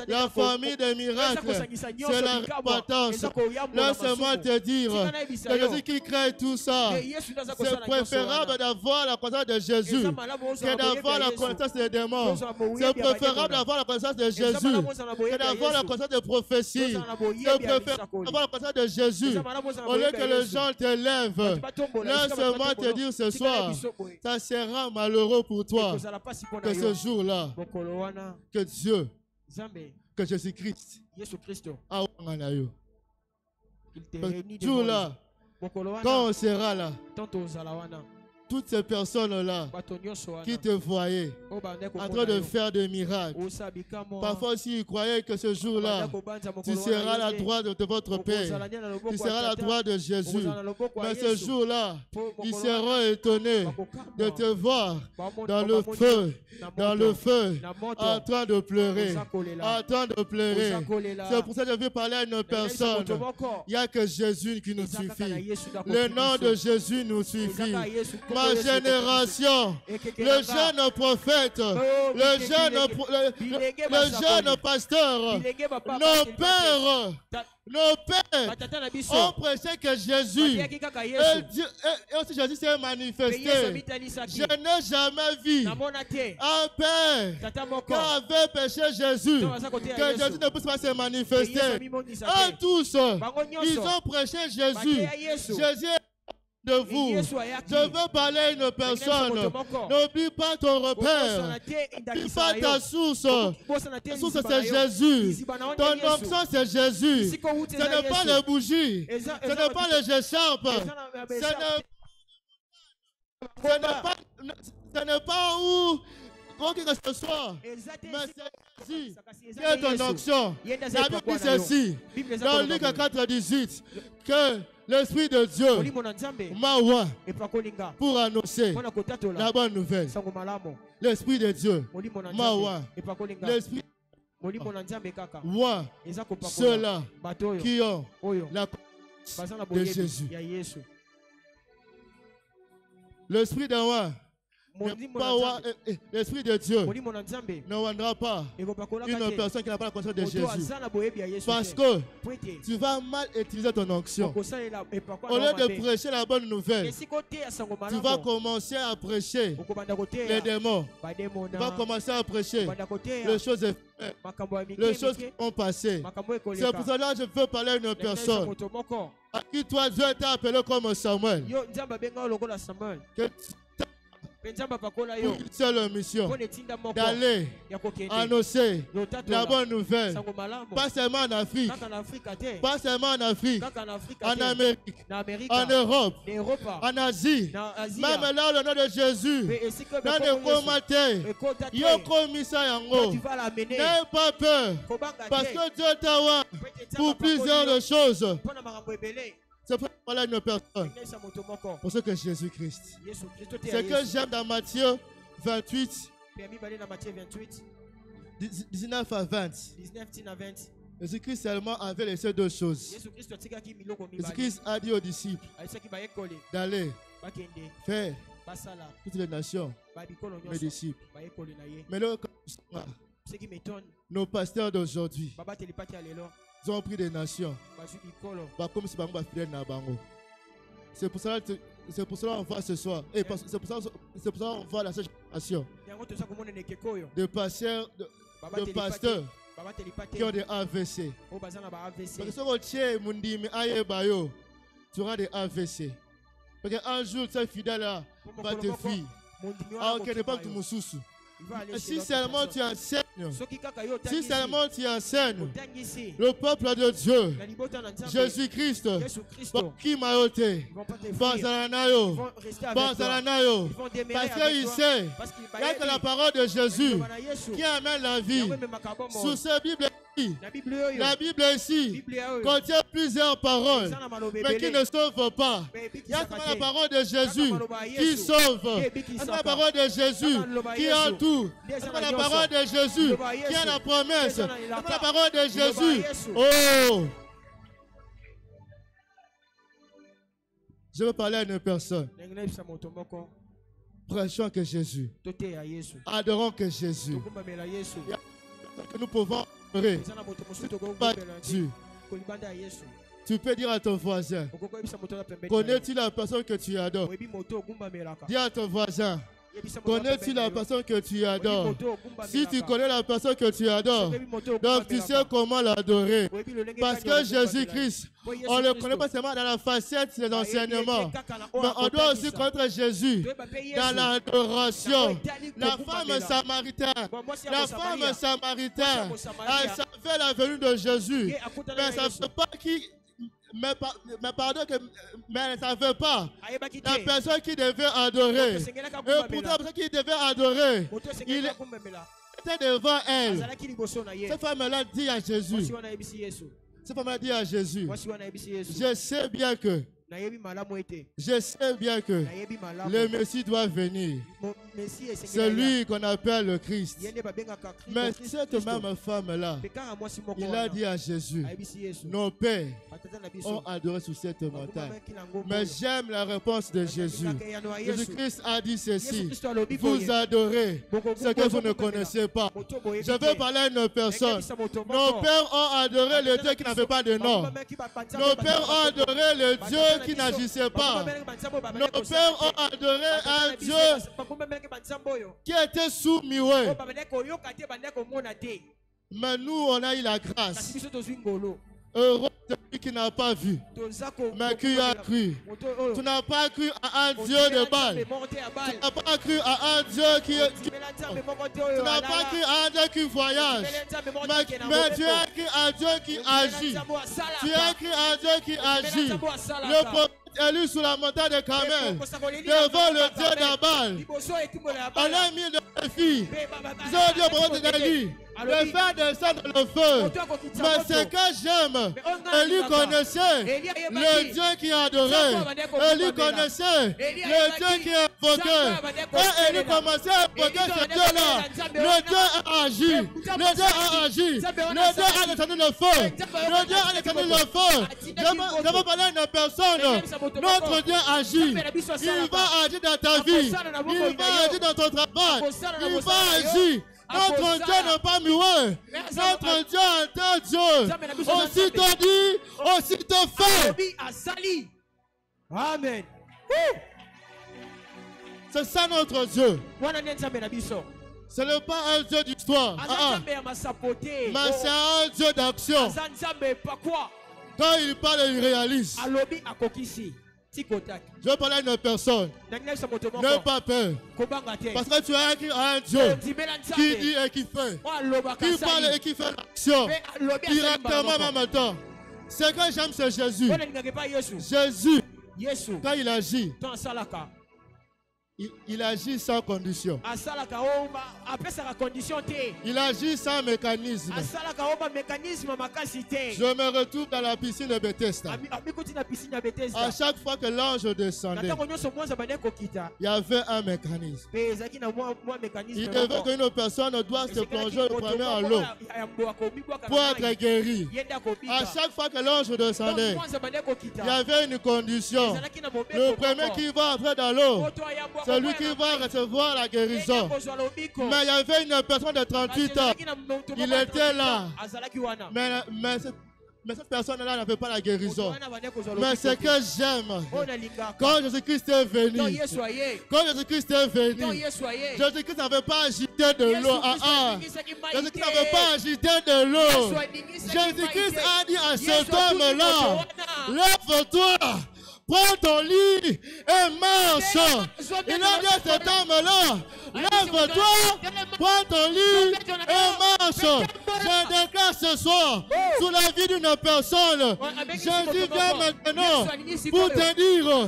La formule des miracles, c'est la repentance. Laisse-moi seulement te dire que Jésus qui crée tout ça. C'est préférable d'avoir la connaissance de Jésus que d'avoir la connaissance des démons. C'est préférable d'avoir la connaissance de Jésus que d'avoir la connaissance des prophéties. C'est préférable d'avoir la connaissance de Jésus au lieu que les gens te lèvent. Laisse-moi te dire ce soir, ça sera malheureux pour toi que ce jour-là, que Dieu, que Jésus-Christ a eu. Ce jour-là, quand on sera là, toutes ces personnes-là qui te voyaient en train de faire des miracles, parfois aussi ils croyaient que ce jour-là, tu seras à la droite de votre Père, tu seras à la droite de Jésus. Mais ce jour-là, ils seront étonnés de te voir dans le feu, en train de pleurer, en train de pleurer. C'est pour ça que je veux parler à une personne. Il n'y a que Jésus qui nous suffit. Le nom de Jésus nous suffit. Ma génération, le jeune prophète, le jeune pasteur, nos pères ont prêché que Jésus, et aussi Jésus s'est manifesté. Je n'ai jamais vu un père qui avait péché Jésus, que Jésus ne puisse pas se manifester. Eux tous, ils ont prêché Jésus. Jésus de vous. Je veux parler à une personne. N'oublie pas ton repère. N'oublie pas ta source. Ta source c'est Jésus. Ton onction c'est Jésus. Ce n'est pas les bougies. Ce n'est pas les écharpes. Ce n'est pas où que ce soit. Mais c'est Jésus qui est ton onction. La Bible dit ceci. Dans Luc 4:18 que l'Esprit de Dieu m'a oint pour annoncer la bonne nouvelle. L'Esprit de Dieu m'a oint. L'Esprit oint ceux-là qui ont la connaissance de Jésus. L'Esprit de oint. L'Esprit de Dieu ne rendra pas une personne qui n'a pas la conscience de Jésus. Parce que tu vas mal utiliser ton onction. Au lieu de prêcher la bonne nouvelle, tu vas commencer à prêcher les démons. Tu vas commencer à prêcher les choses qui ont passé. C'est pour cela que je veux parler à une personne à qui toi Dieu t'a appelé comme Samuel. Pour une seule mission, d'aller annoncer la bonne nouvelle, pas seulement en Afrique, pas seulement en Afrique, en Amérique, en Europe, en Asie, même là le nom de Jésus, dans les commentaires, il y a commis ça en haut. N'aie pas peur, parce que Dieu t'a oint pour plusieurs de choses. C'est pour parler à une personne. Pour ce que Jésus-Christ. C'est que j'aime dans Matthieu 28, 19 à 20. Jésus-Christ seulement avait laissé deux choses. Jésus-Christ a dit aux disciples d'aller faire toutes les nations mes disciples. Mais là, nos pasteurs d'aujourd'hui, ils ont pris des nations. C'est pour cela qu'on voit ce soir. Et c'est pour ça qu'on voit la génération de pasteurs qui ont des AVC. Parce que tu auras des AVC. Parce qu'un jour, ce fidèle-là va te fuir. Alors qu'il n'est pas tout moussoussou. Si seulement tu enseignes, le peuple de Dieu, Jésus-Christ, qui m'a ôté, parce qu'il sait, il n'y a que la parole de Jésus qui amène la vie. Sous cette Bible, la Bible ici contient plusieurs paroles, mais qui ne sauvent pas. Il y a la parole de Jésus qui sauve. Il y a la parole de Jésus qui entoure. Il y a la parole de Jésus qui a la promesse. Il y a la parole de Jésus. Oh! Je veux parler à une personne. Prêchons que Jésus. Adorons que Jésus. Que nous pouvons orer. Tu peux dire à ton voisin, connais-tu la personne que tu adores? Dis à ton voisin, connais-tu la personne que tu adores? Si tu connais la personne que tu adores, donc tu sais comment l'adorer. Parce que Jésus-Christ, on ne le connaît pas seulement dans la facette des enseignements, mais on doit aussi connaître Jésus dans l'adoration. La femme samaritaine, elle savait la venue de Jésus, mais elle ne savait pas qui... Mais pardon, mais elle ne savait pas la personne qui devait adorer. Et pourtant, la personne qui devait adorer, il était devant elle. Cette femme-là dit à Jésus, je sais bien que le Messie doit venir. C'est lui qu'on appelle le Christ. Mais cette même femme-là, il a dit à Jésus, nos pères ont adoré sur cette montagne. Mais j'aime la réponse de Jésus. Jésus-Christ a dit ceci, vous adorez ce que vous ne connaissez pas. Je veux parler à une personne. Nos pères ont adoré le Dieu qui n'avait pas de nom. Nos pères ont adoré le Dieu qui n'agissait pas. Nos pères ont adoré un Dieu qui était soumis. Mais nous, on a eu la grâce. Heureux celui qui n'a pas vu, mais qui a cru. Tu n'as pas cru à un Dieu de Baal. Tu n'as pas cru à un Dieu qui tu n'as pas cru à un Dieu qui voyage. Mais tu as cru à un Dieu qui agit. Tu as cru à un Dieu qui agit. Le prophète Élie sur la montagne de Carmel, devant le Dieu d'Abal, on a mis le défi. Ils ont dit au prophète Élie de faire descendre le feu. Mais ce que j'aime, Élie connaissait le Dieu qui adorait. Élie connaissait le Dieu qui invoquait. Et Élie commençait à invoquer ce Dieu-là. Le Dieu a agi. Le Dieu a agi. Le Dieu a descendu le feu. Le Dieu a descendu le feu. Je veux parler à une personne. Notre Dieu agit. Il va agir dans ta vie. Il va agir dans ton travail. Il va agir. Notre Dieu n'est pas muet. Notre Dieu est un Dieu. Aussitôt dit, aussitôt fait. Amen. C'est ça notre Dieu. Ce n'est pas un Dieu d'histoire. Mais c'est un Dieu d'action. Quand il parle, il réalise. Je veux parler à une personne. N'aie pas peur. Parce que tu as écrit à un Dieu qui dit et qui fait. Qui parle et qui fait l'action. Directement en même temps. Ce que j'aime, c'est Jésus. Jésus, quand il agit, il agit sans condition. Il agit sans mécanisme. Je me retrouve dans la piscine de Bethesda. À chaque fois que l'ange descendait, il y avait un mécanisme. Il devait qu'une personne doit se plonger le premier en l'eau pour être guéri. À chaque fois que l'ange descendait, il y avait une condition. Le premier qui va entrer dans l'eau, c'est lui qui va recevoir la guérison. Mais il y avait une personne de 38 ans. Il était là. Mais cette personne-là n'avait pas la guérison. Mais ce que j'aime, quand Jésus-Christ est venu, Jésus-Christ n'avait pas agité de l'eau. Jésus-Christ n'avait pas agité de l'eau. Jésus-Christ a dit à cet homme-là, lève-toi. Prends ton lit et marche. Il a dit à cet homme-là, lève-toi, prends ton lit et marche. Je déclare ce soir, sous la vie d'une personne, Jésus vient maintenant pour te dire,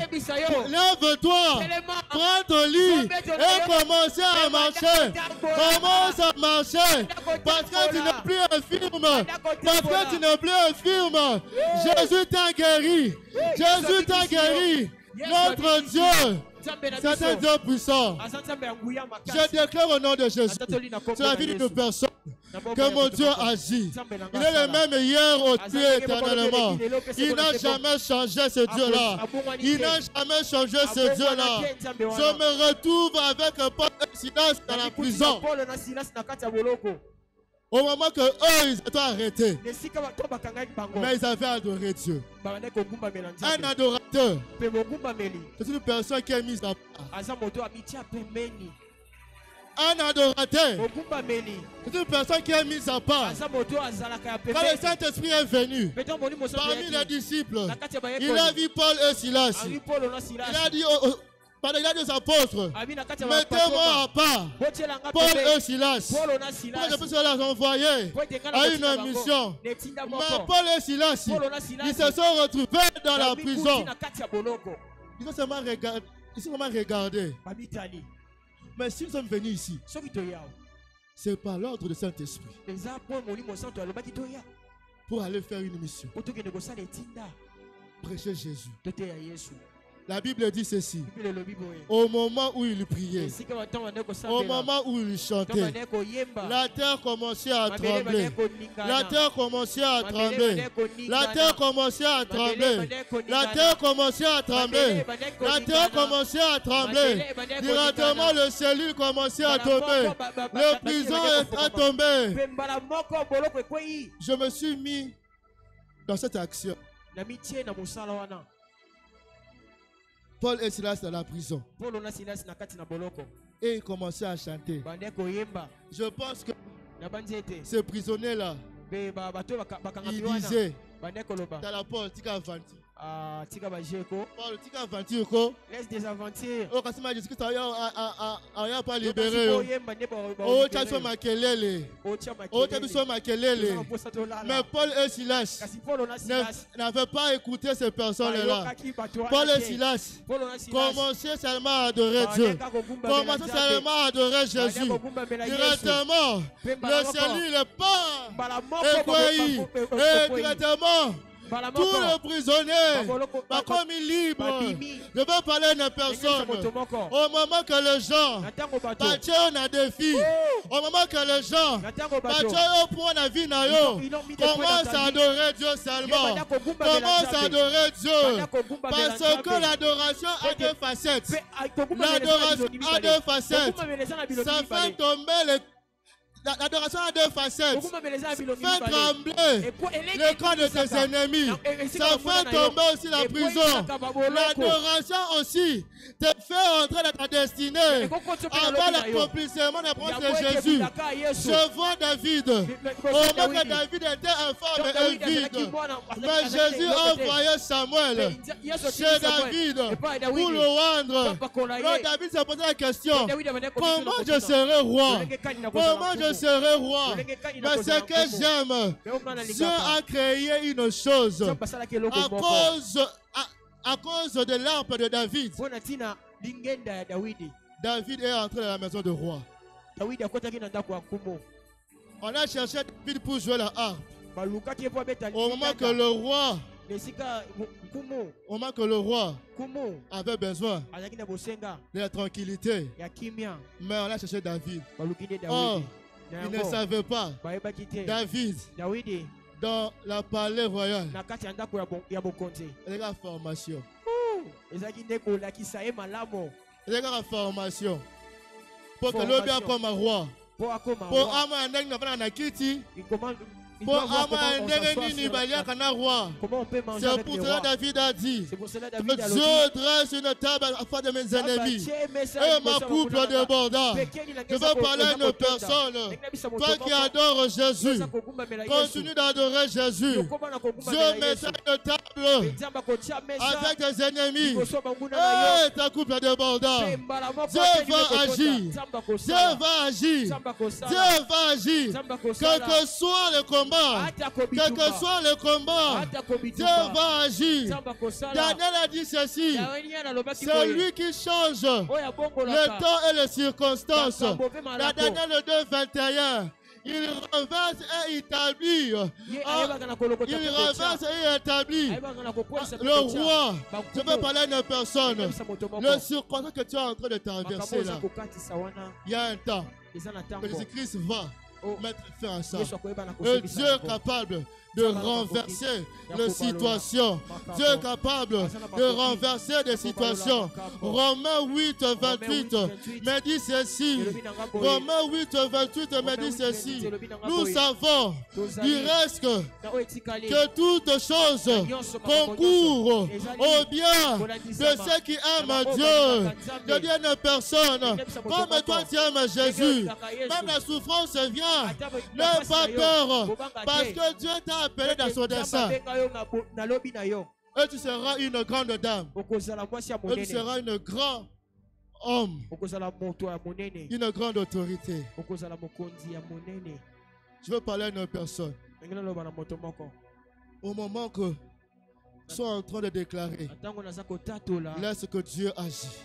lève-toi, prends ton lit et commence à marcher. Commence à marcher. Parce que tu n'es plus infirme. Parce que tu n'es plus infirme. Jésus t'a guéri. Jésus t'a guéri. Notre Dieu, c'est un Dieu puissant. Je déclare au nom de Jésus, sur la vie d'une personne, que mon Dieu agit. Il est le même hier, aujourd'hui, éternellement. Il n'a jamais changé ce Dieu-là. Il n'a jamais changé ce Dieu-là. Je me retrouve avec Paul et Silas dans la prison. Au moment que eux, ils étaient arrêtés, mais ils avaient adoré Dieu. Un adorateur, c'est une personne qui est mise à part. Un adorateur, c'est une personne qui est mise à part. Quand le Saint-Esprit est venu, parmi les disciples, il a vu Paul et Silas. Il a dit aux apôtres, mettez-moi à part Paul et Silas, pour que je puisse les envoyer à une mission. Mais Paul et Silas, ils se sont retrouvés dans la prison. Ils ont seulement regardé. Mais si nous sommes venus ici, c'est par l'ordre du Saint-Esprit pour aller faire une mission. Prêcher Jésus. La Bible dit ceci. Au moment où il priait, au moment où il chantait, la terre commençait à trembler. La terre commençait à trembler. La terre commençait à trembler. La terre commençait à trembler. La terre commençait à trembler. Directement, le cellule commençait à tomber. Le prison est tombé. Je me suis mis dans cette action. Paul et Silas dans la prison. Et ils commençaient à chanter. Je pense que ces prisonniers-là, ils disaient dans la porte, Tika Avanti. Paul, Tika Avanti, laisse des aventures. Oh, quand c'est Jésus-Christ, on n'a pas libéré. Oh, tu as fait ma kelele. Oh, tu as fait ma kelele. Mais Paul et Silas n'avaient pas écouté ces personnes-là. Paul et Silas commençaient seulement à adorer Dieu. Commençaient seulement à adorer Jésus. Directement, le salut, le pain. Et directement, tous les prisonniers, comme libre, je veux parler à une personne. Au moment que les gens, on a des filles. Au moment que les gens, au point de vie, commencent à adorer Dieu seulement. Commencent à adorer Dieu. Parce que l'adoration a deux facettes. L'adoration a deux facettes. Ça fait tomber les. L'adoration a deux facettes. Fait trembler le corps de tes ennemis. Ça fait tomber aussi la prison. L'adoration aussi te fait entrer dans ta destinée. Avant l'accomplissement des promesses de Jésus. Je vois David. Au moment que David était informe et vide. Mais Jésus a envoyé Samuel chez David pour le rendre. Alors David s'est posé la question. Comment je serai roi? Comment je serai roi? Mais ce que j'aime, Dieu a créé une chose à cause de l'arbre de David. David est entré dans la maison de roi. On a cherché David pour jouer la harpe. Au moment que le roi avait besoin de la tranquillité, mais on a cherché David. Oh, il ne savait pas. David, dans la palais royal, il y a la formation. Il y a la formation. Pour que l'homme soit comme un roi. Pour amener un kiti. Pour amener un roi. C'est pour cela que David a dit que Dieu dresse une table à face de mes ennemis et ma coupe débordant. Je veux parler à une personne. Toi qui adores Jésus, continue d'adorer Jésus. Dieu mettra une table avec tes ennemis et ta coupe débordant. Dieu va agir. Dieu va agir. Dieu va agir. Quel que soit le combat. Quel que soit le combat, Dieu va agir. Daniel a dit ceci. C'est lui qui change le temps et les circonstances. Dans Daniel 2, 21. Il renverse et établit. Il renverse et établit le roi. Je veux parler à une personne. Le circonstance que tu es en train de traverser là, il y a un temps que Jésus-Christ va mettre fin à ça. Et Dieu est capable de renverser les situations. Dieu est capable de renverser des situations. Romains 8, 28 me dit ceci. Romains 8, 28 me dit ceci. Nous savons du reste que toutes choses concourent au bien de ceux qui aiment Dieu. Je dis à une personne, comme toi tu aimes Jésus, même la souffrance vient, n'aie pas peur, parce que Dieu t'a appelé dans son dessein. Et tu seras une grande dame. Et tu seras une grande homme. Une grande autorité. Je veux parler à une personne. Au moment que nous sommes en train de déclarer, laisse que Dieu agisse.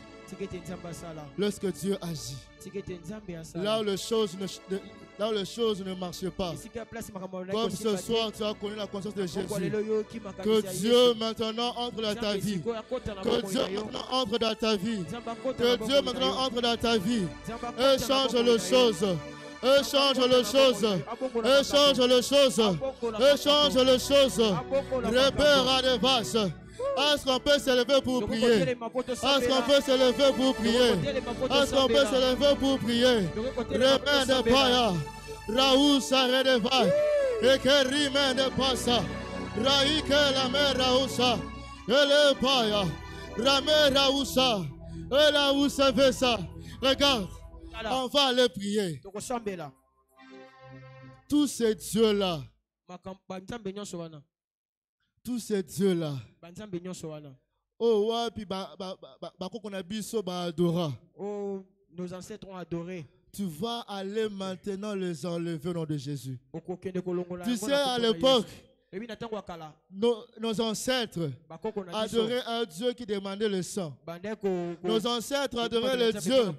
Lorsque Dieu agit, là où les choses ne marchent pas, comme ce soir tu as connu la conscience de Jésus, que Dieu maintenant entre dans ta vie, que Dieu maintenant entre dans ta vie, que Dieu maintenant entre dans ta vie et change les choses. Et change les choses. Et change les choses. Et change les choses. Repère des vaches. Est-ce qu'on peut se lever pour prier? Est-ce qu'on peut se lever pour prier? Est-ce qu'on peut se lever pour prier? Remède de Paya. Raoussa redeva. Et que rimène de Passa. Raïke la mère Raoussa. Et le Paya. Ramé Raoussa. Et la Oussa Vessa. Regarde. On va aller prier. Tous ces dieux-là. Tous ces dieux-là. Oh, ouais, puis oh, nos ancêtres ont adoré. Tu vas aller maintenant les enlever au nom de Jésus. Tu sais, à l'époque, nos ancêtres adoraient un Dieu qui demandait le sang. Nos ancêtres adoraient le Dieu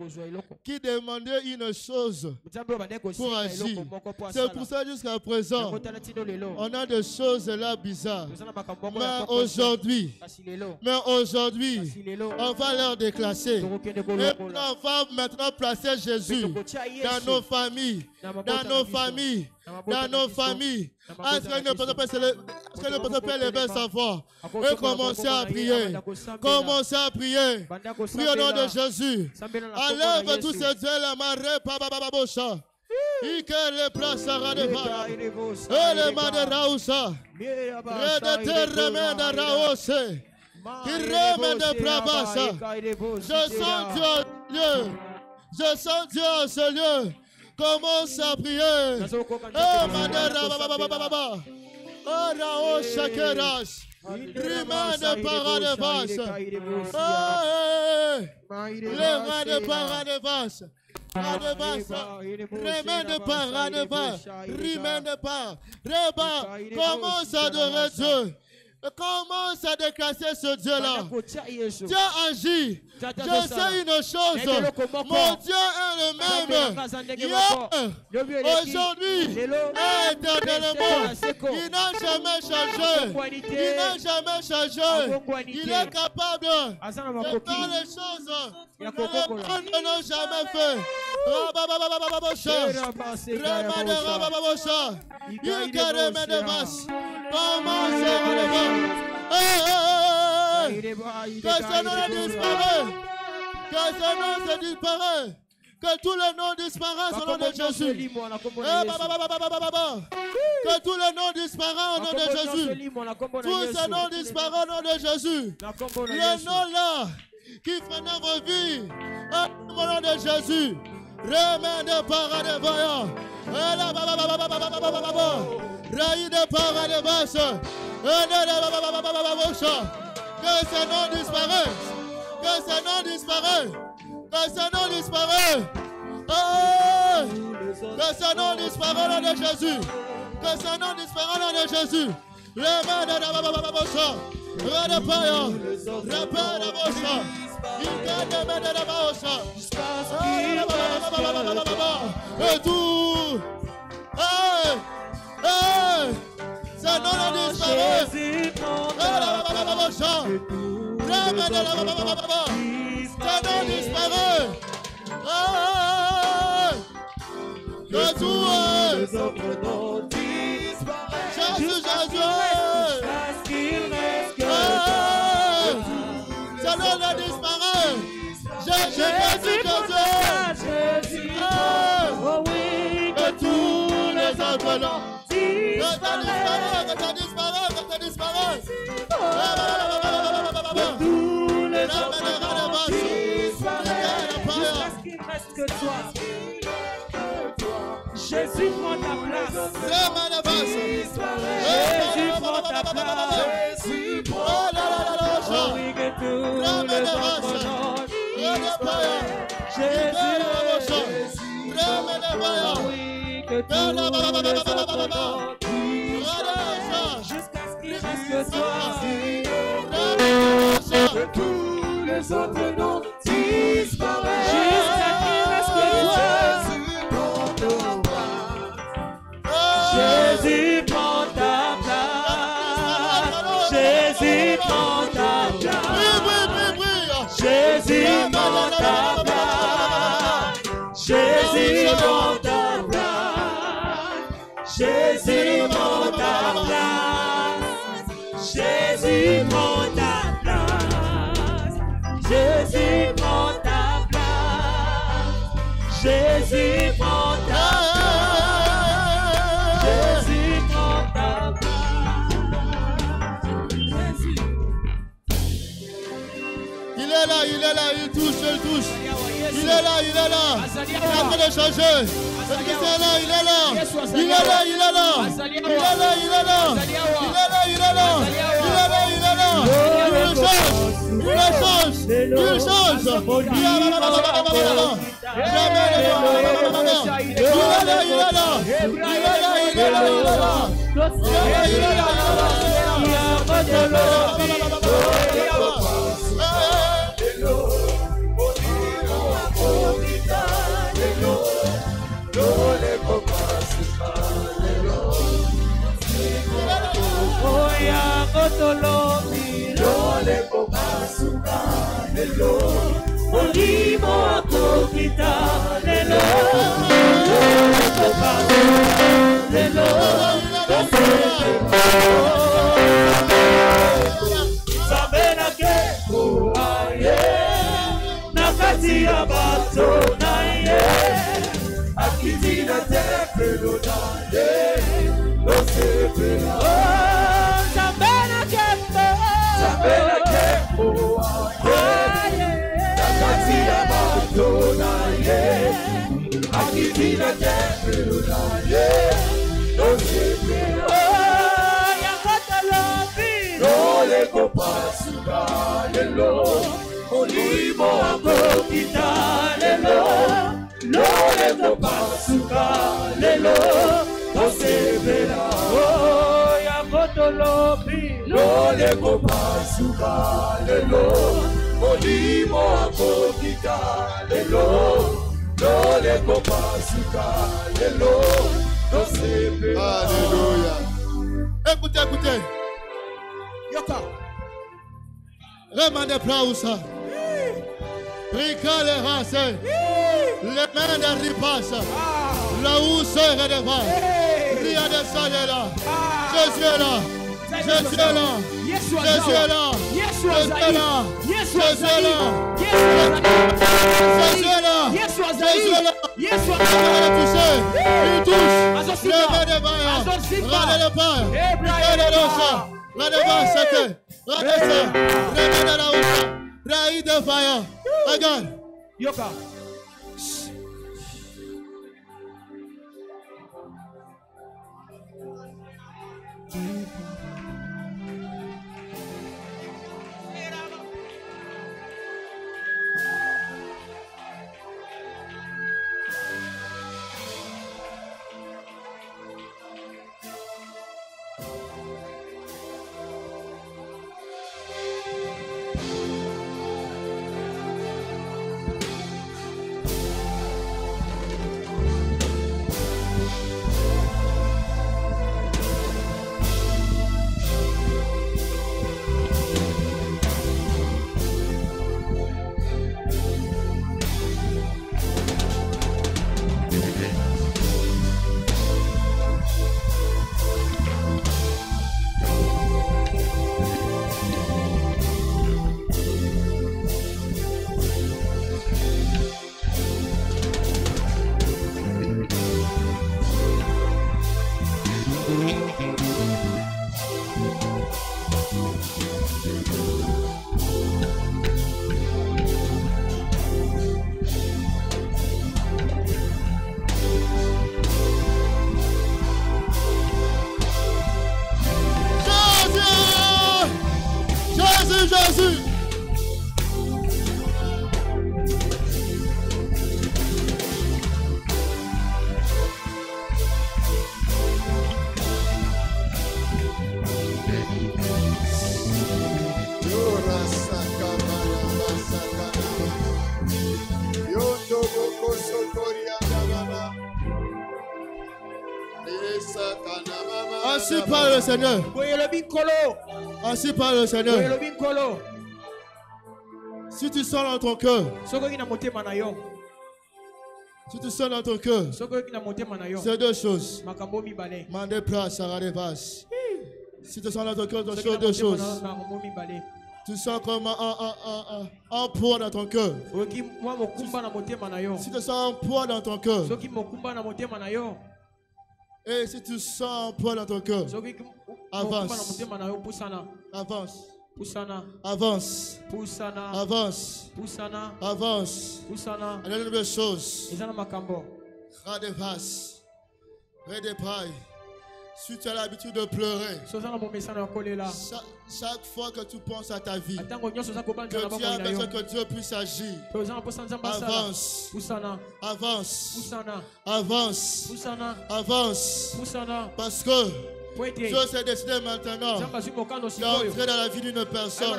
qui demandait une chose pour agir. C'est pour ça jusqu'à présent, on a des choses là bizarres. Mais aujourd'hui, on va leur déclasser. Et on va maintenant placer Jésus dans nos familles. Dans nos familles. Dans nos familles. Est-ce que ne peut lever sa voix et commencer à prier? Commencez à prier. Prie au nom de Jésus. Enlève tous ces dieux la marée babababosha. Ike le prasara de va. Et le mande raousa. Redete remède raose. Qui remède pravasa. Je sens Dieu. Je sens Dieu en ce lieu. Commence à prier. Oh, Madera, Baba. Oh, Rao Shakeras. Rima de Paradevas. Oh, les mains de Paradevas. Paradevas. Rima de Paradevas. Rima de Par. Reba. Commence à adorer Dieu. Commence à déclasser ce Dieu-là. Dieu agit. Je sais une chose. Mon Dieu est le même. Hier, aujourd'hui, éternellement. Il n'a jamais changé. Il n'a jamais changé. Il est capable de faire les choses que les n'ont jamais fait. Commence à relever. Que ce nom disparaît. Que ce nom se disparaît. Que tous les noms disparaissent au nom de Jésus. Que tous les noms disparaissent au nom de Jésus. Tous ces noms disparaissent au nom de Jésus. Les noms là qui freinaient vos vies. Au nom de Jésus. Remède paradevaya. Raï de paradevas. Que ce nom disparaisse. Que ce nom disparaisse. Que ce nom disparaisse. Que ce nom disparaisse au nom de Jésus. Que ce nom disparaisse au nom de Jésus. Remède de paradevaya. Repère de bosa. Et tout. Ça non disparaît. Ça non disparaît. Que tout. Jusqu'à ce qu'il reste que ça ne disparaît. Jésus, oh oui, que tous les autres noms disparaissent. Que ça disparaît. Tous les autres noms disparaissent. Jusqu'à ce qu'il reste que toi. Jésus prend ta place. Jésus prend ta place. Oh oui, que tous les autres noms disparaissent. Jésus, oh oui, que tous les autres noms disparaissent. Jusqu'à ce qu'il reste que toi. Que tous les autres noms disparaissent. Jusqu'à ce qu'il reste que toi. Jésus prend ta place. Jésus prend ta place. Jésus prend ta place. Jésus prend ta place. Jésus prend ta place. Jésus prend ta place. Jésus prend ta place. Jésus prend ta place. Il est là, il touche. Il est là. Il est en train de changer. Il est là. Il change. Alléluia. Écoutez. Yoka. Remande Plausa. Ricale race. Les mains de ripasse. La housse de devant. Ria de Salela. Jésus est là. Jésus est là. Jésus est là. Jésus est là. Jésus est là. Jésus est là. Jésus est là. Il touche. Le main de Baïa. Rade le pain. Rade le rocha. Rade le sake. Rade ça. Rade la housse. Rade de Baïa. Regarde. Yoka. Jésus. Ainsi parle le Seigneur. Ainsi parle le Seigneur. Si tu sens dans ton cœur, si tu sens dans ton cœur, c'est deux choses. Mandez place, Sarade passe. Si tu sens dans ton cœur, c'est deux choses. Tu sens comme un poids dans ton cœur. Si tu sens un poids dans ton cœur, et si tu sens un poids dans ton cœur, avance. Avance. Avance. Avance. Avance. Et la nouvelle chose. Radevas. Redepaille. Si tu as l'habitude de pleurer, chaque fois que tu penses à ta vie, que tu as besoin que Dieu puisse agir, avance, avance, avance, avance, parce que Dieu s'est décidé maintenant d'entrer dans la vie d'une personne,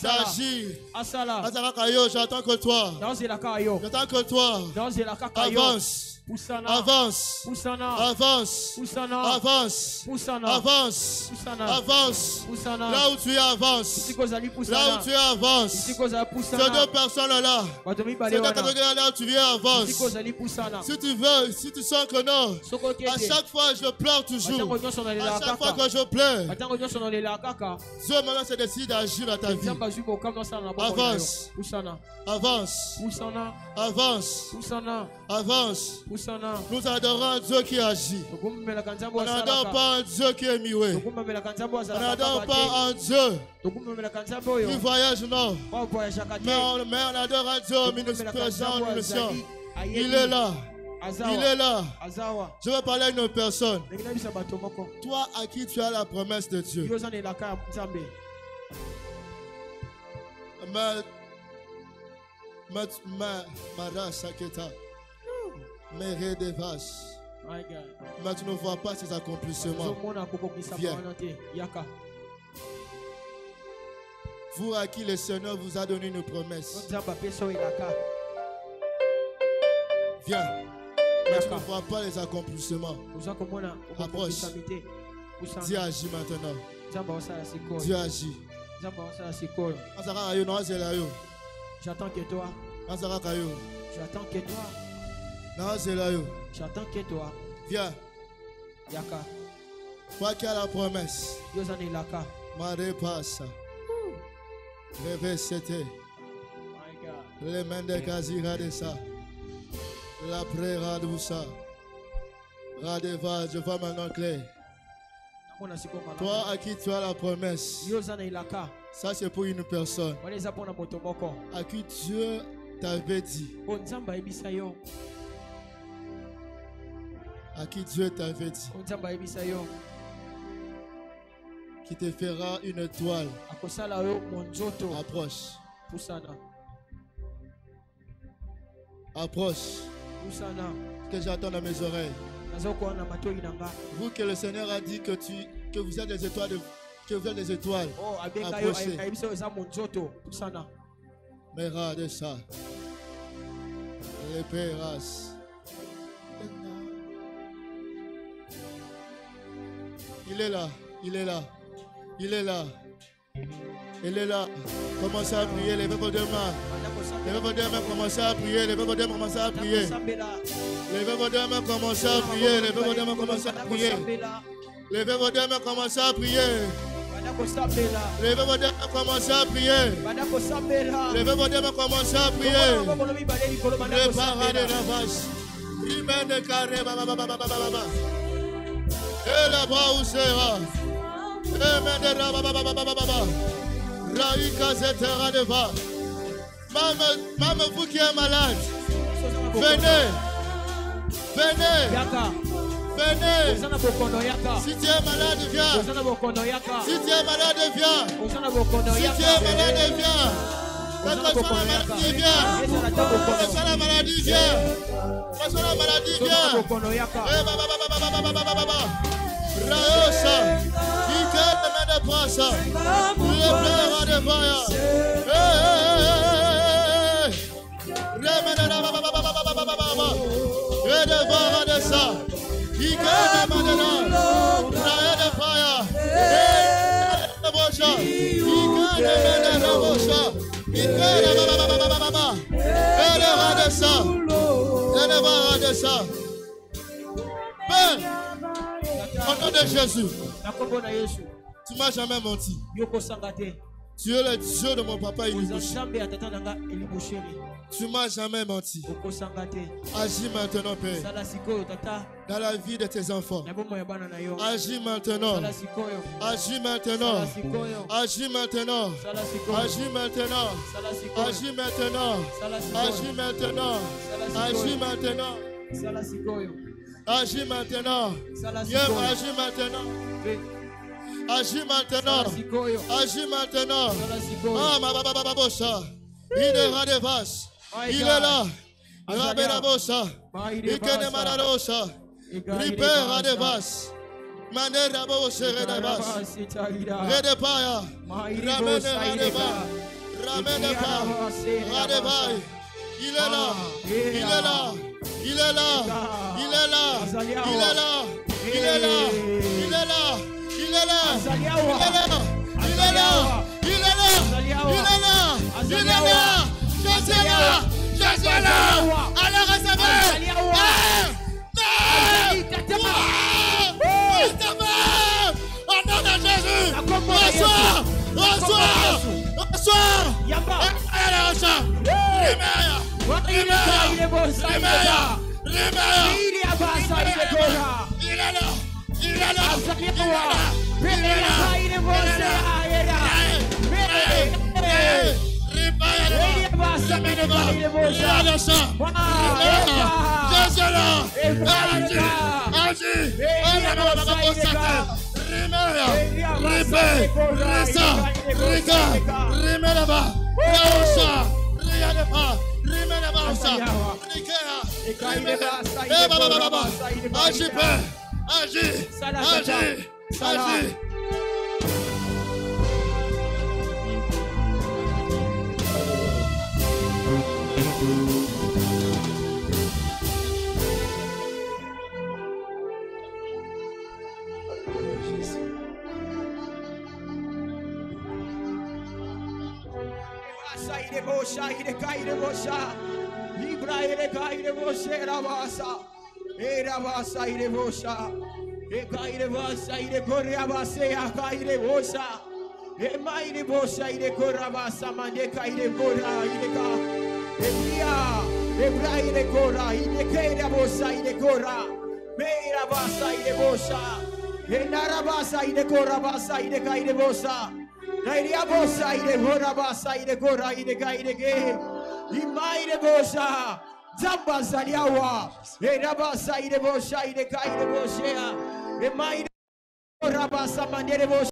d'agir. J'attends que toi, avance. Avance, avance, avance, avance, avance, là où tu es, avance, là où tu es, avance. Ces deux personnes-là, ces deux catégories-là où tu viens, avance. Si tu veux, si tu sens que non, à chaque fois je pleure toujours, à chaque fois que je pleure, Dieu maintenant se décide d'agir dans ta vie. Avance, avance, avance, avance. Nous adorons un Dieu qui agit. On n'adore pas un Dieu qui est muet. On n'adore pas un Dieu qui voyage, non. Mais on adore un Dieu omniprésent, omniscient. Il est là. Il est là. Je veux parler à une personne. Toi à qui tu as la promesse de Dieu. Mais tu ne vois pas ses accomplissements. Viens. Vous à qui le Seigneur vous a donné une promesse. Viens. Mais tu ne vois pas les accomplissements. Approche. Dieu agit maintenant. Dieu agit. J'attends que toi. J'attends que toi. J'attends que toi. Viens. Yaka. Toi qui as la promesse. Mare passa. Leve c'était. Les mains de Kazira de ça. La pré Radoussa. Radeva, je vois maintenant clair. Toi à qui tu as la promesse. Ça c'est pour une personne. À qui Dieu t'avait dit. À qui Dieu t'avait dit. Qui te fera une étoile. Approche. Approche. Que j'attends dans mes oreilles. Vous que le Seigneur a dit que vous êtes des étoiles, que vous êtes des étoiles. Approchez. Mais regardez ça. Les péras. Il est là. Il est là. Il est là. Il est là. Commencez à prier. Levez vos deux mains. Levez vos deux mains. Commencez à prier. Levez vos deux mains. Commencez à prier. Levez vos deux mains. Commencez à prier. Levez vos deux mains. Commencez à prier. Levez vos deux mains. Commencez à prier. Levez vos deux mains. Commencez à prier. Levez vos deux mains. Commencez à prier. Préparez la vache. Rimen de carré. Et là-bas où sera. Même vous qui êtes malade, venez, venez, Venez. Si tu es malade, viens. Si tu es malade, viens. Si tu es malade, viens. Quelle que soit la maladie, viens. Quelle que soit la maladie, viens. Quelle que soit la maladie, viens. Raosa, qui fait de main de brasse, le père de fire. De ça, qui gagne la main de fire, de brocha, qui gagne la brocha, qui gagne de ça, de ça. Père, au nom de Jésus, tu m'as jamais menti. Tu es le Dieu de mon papa Ilibouché. Tu m'as jamais menti. Agis maintenant, Père, dans la vie de tes enfants. Agis maintenant. Agis maintenant. Agis maintenant. Agis maintenant. Agis maintenant. Agis maintenant. Agis maintenant. Agis maintenant. Agis maintenant. Agis maintenant. Agis maintenant. Ah, ma baba bossa. Il est là des vaches. Il est là. Rabena bossa. Il connaît Mararosa. Ripera des vaches. Manera bossa des vaches. Redepaya. Ramène Radeva. Ramène pas. Radeva. Il est là. Il est là. Il est là. Il est là. Il est là. Il est là. Il est là. Il est là, il est là, il est là, il est là, il est là, il est là, je suis là, alors recevez, au nom de Jésus, reçois, il est là, agis, agis, agis. Era basa ire bosha, ekaire basa ire korya base akaire bosha, emaire bosha ire korra basa mande kaire korra ire ka, ebria, ebra ire korra ire kaire bosha ire korra, meira basa ire bosha, enara basa ire korra basa ire kaire bosha, nairia bosha ire korra basa ire korra ire kaire ke, imaire bosha. Zamba zaliawa, erabasa ire bosha ire kaire boshea, emaire rabasa mandere bosha.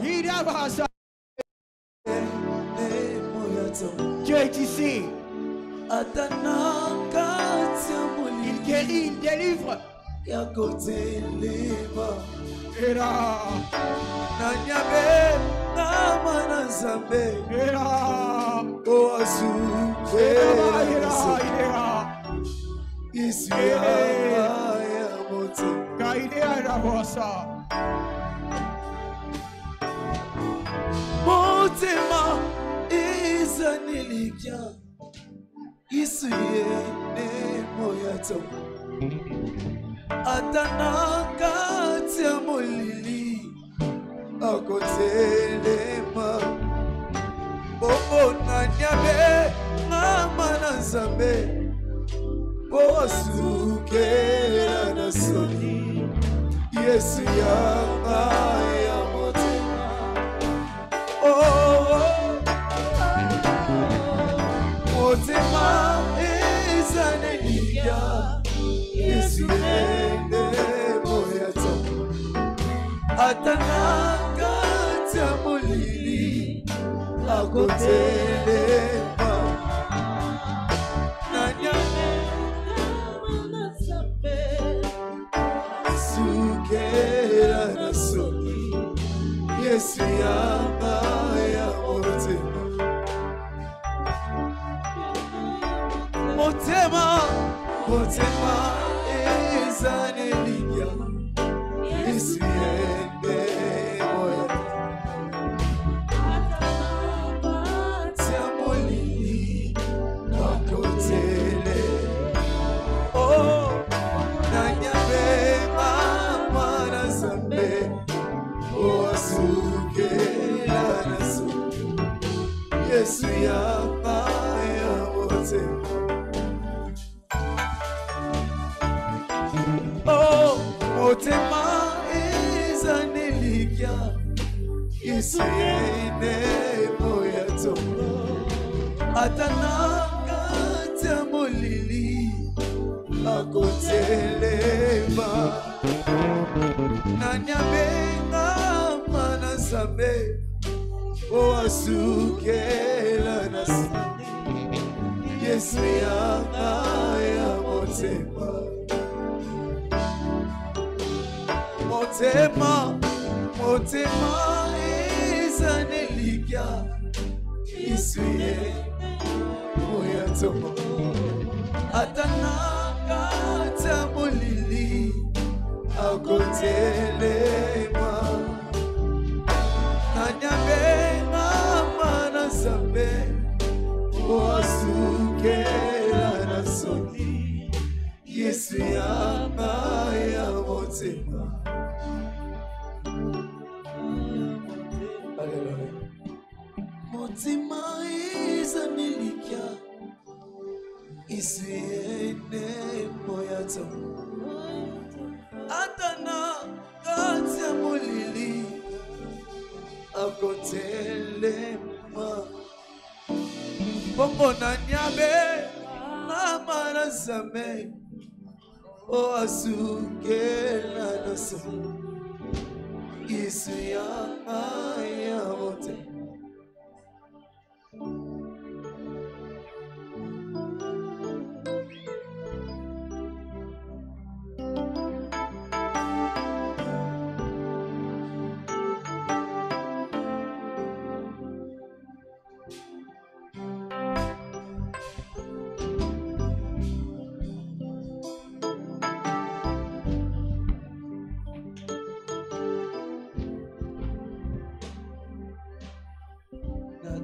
Irabasa JTC. Il guérit, il délivre. Era. Era. Isuye nemo yato atanaka tia molili akotelema bobo nanyame ngama na nzambe bosu Osukela na soni Yesu yanga ya motema motema ezaneliya Yesu yende moyata atanaka tia molili akotelema nanyane sukela na soni Yesu yanga ya motema motema motema ezaneliya Yesu yende moyata tia molili akotele nanyame mama na zambe osukela na soni Yesu yanga ya motema motema ezaneliya Yesu yende moyato atanaka tia molili akotelema nanyamenga mana zambe oasukela na soni Yesu yanga ya motema motema motema ezaneliya Yesu yende moyato atanaka tia molili akotelema nanyamenga mana zambe oasukela na soni Yesu yanga ya motema motema ezaneliya Yesu yende moyato atanaka tia molili akotelema bongo nanyame mama na zambe oasukela na soni Yesu yanga ya motema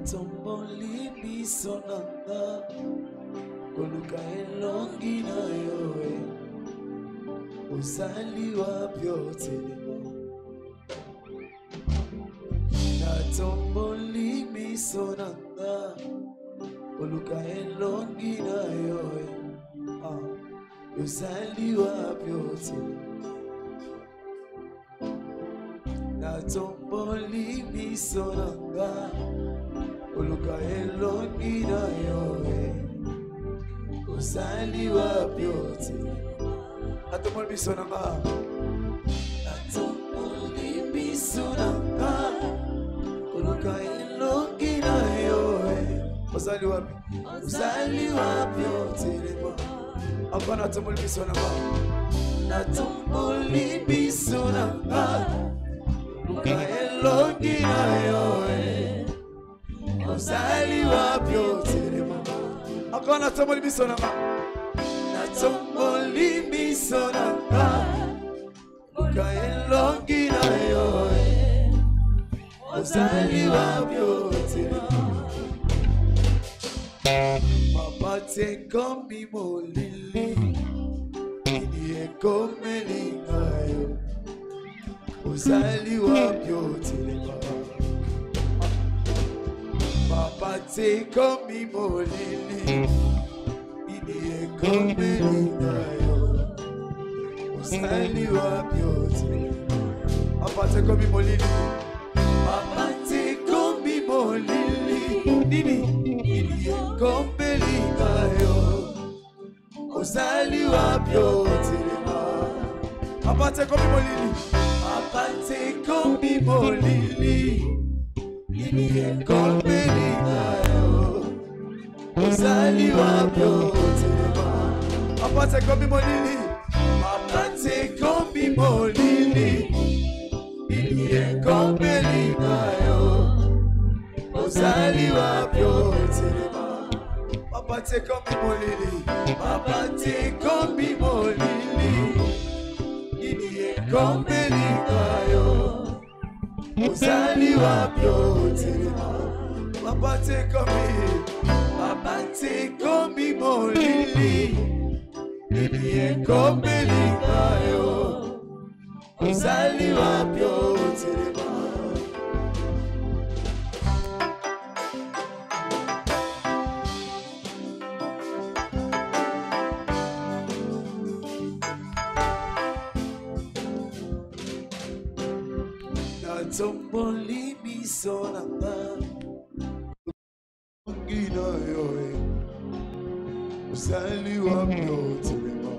tomboli biso nanga koluka elongi na yoe ozali wapi otelema natomboli biso nanga koluka elongi na yoe ozali wapi otelema natomboli biso nanga Oluka elongi na yoe ozali wapi otelema atomoli biso nanga atomoli biso nanga oluka elongi na yoe ozali wapi otelema akwana atomoli biso nanga atomoli biso nanga oluka elongi na yoe ozali wapi otelema akwana atomoli biso nanga natomboli biso nanga luka elongi na yoe ozali wapi otelema mapati ekomi molili ini ekomeli ngayo ozali wapi otelema mapati ekomi molili ini ekomeli ngayo Sali wapioti apate komi molili apate komi molili nini kombeli kayo Sali wapioti apate komi molili nini kombeli kayo Sali wapioti apate komi molili Apate kombi molili Ilie kombeli kayo Ozali wapyotirima Apate kombi molili Apate kombi molili Ilie kombeli kayo Ozali wapyotirima Apate kombi molili Ilie kombeli kayo Ozali wapyotirima Natomboli miso nanga Ngina yoe Ozali wapyotirima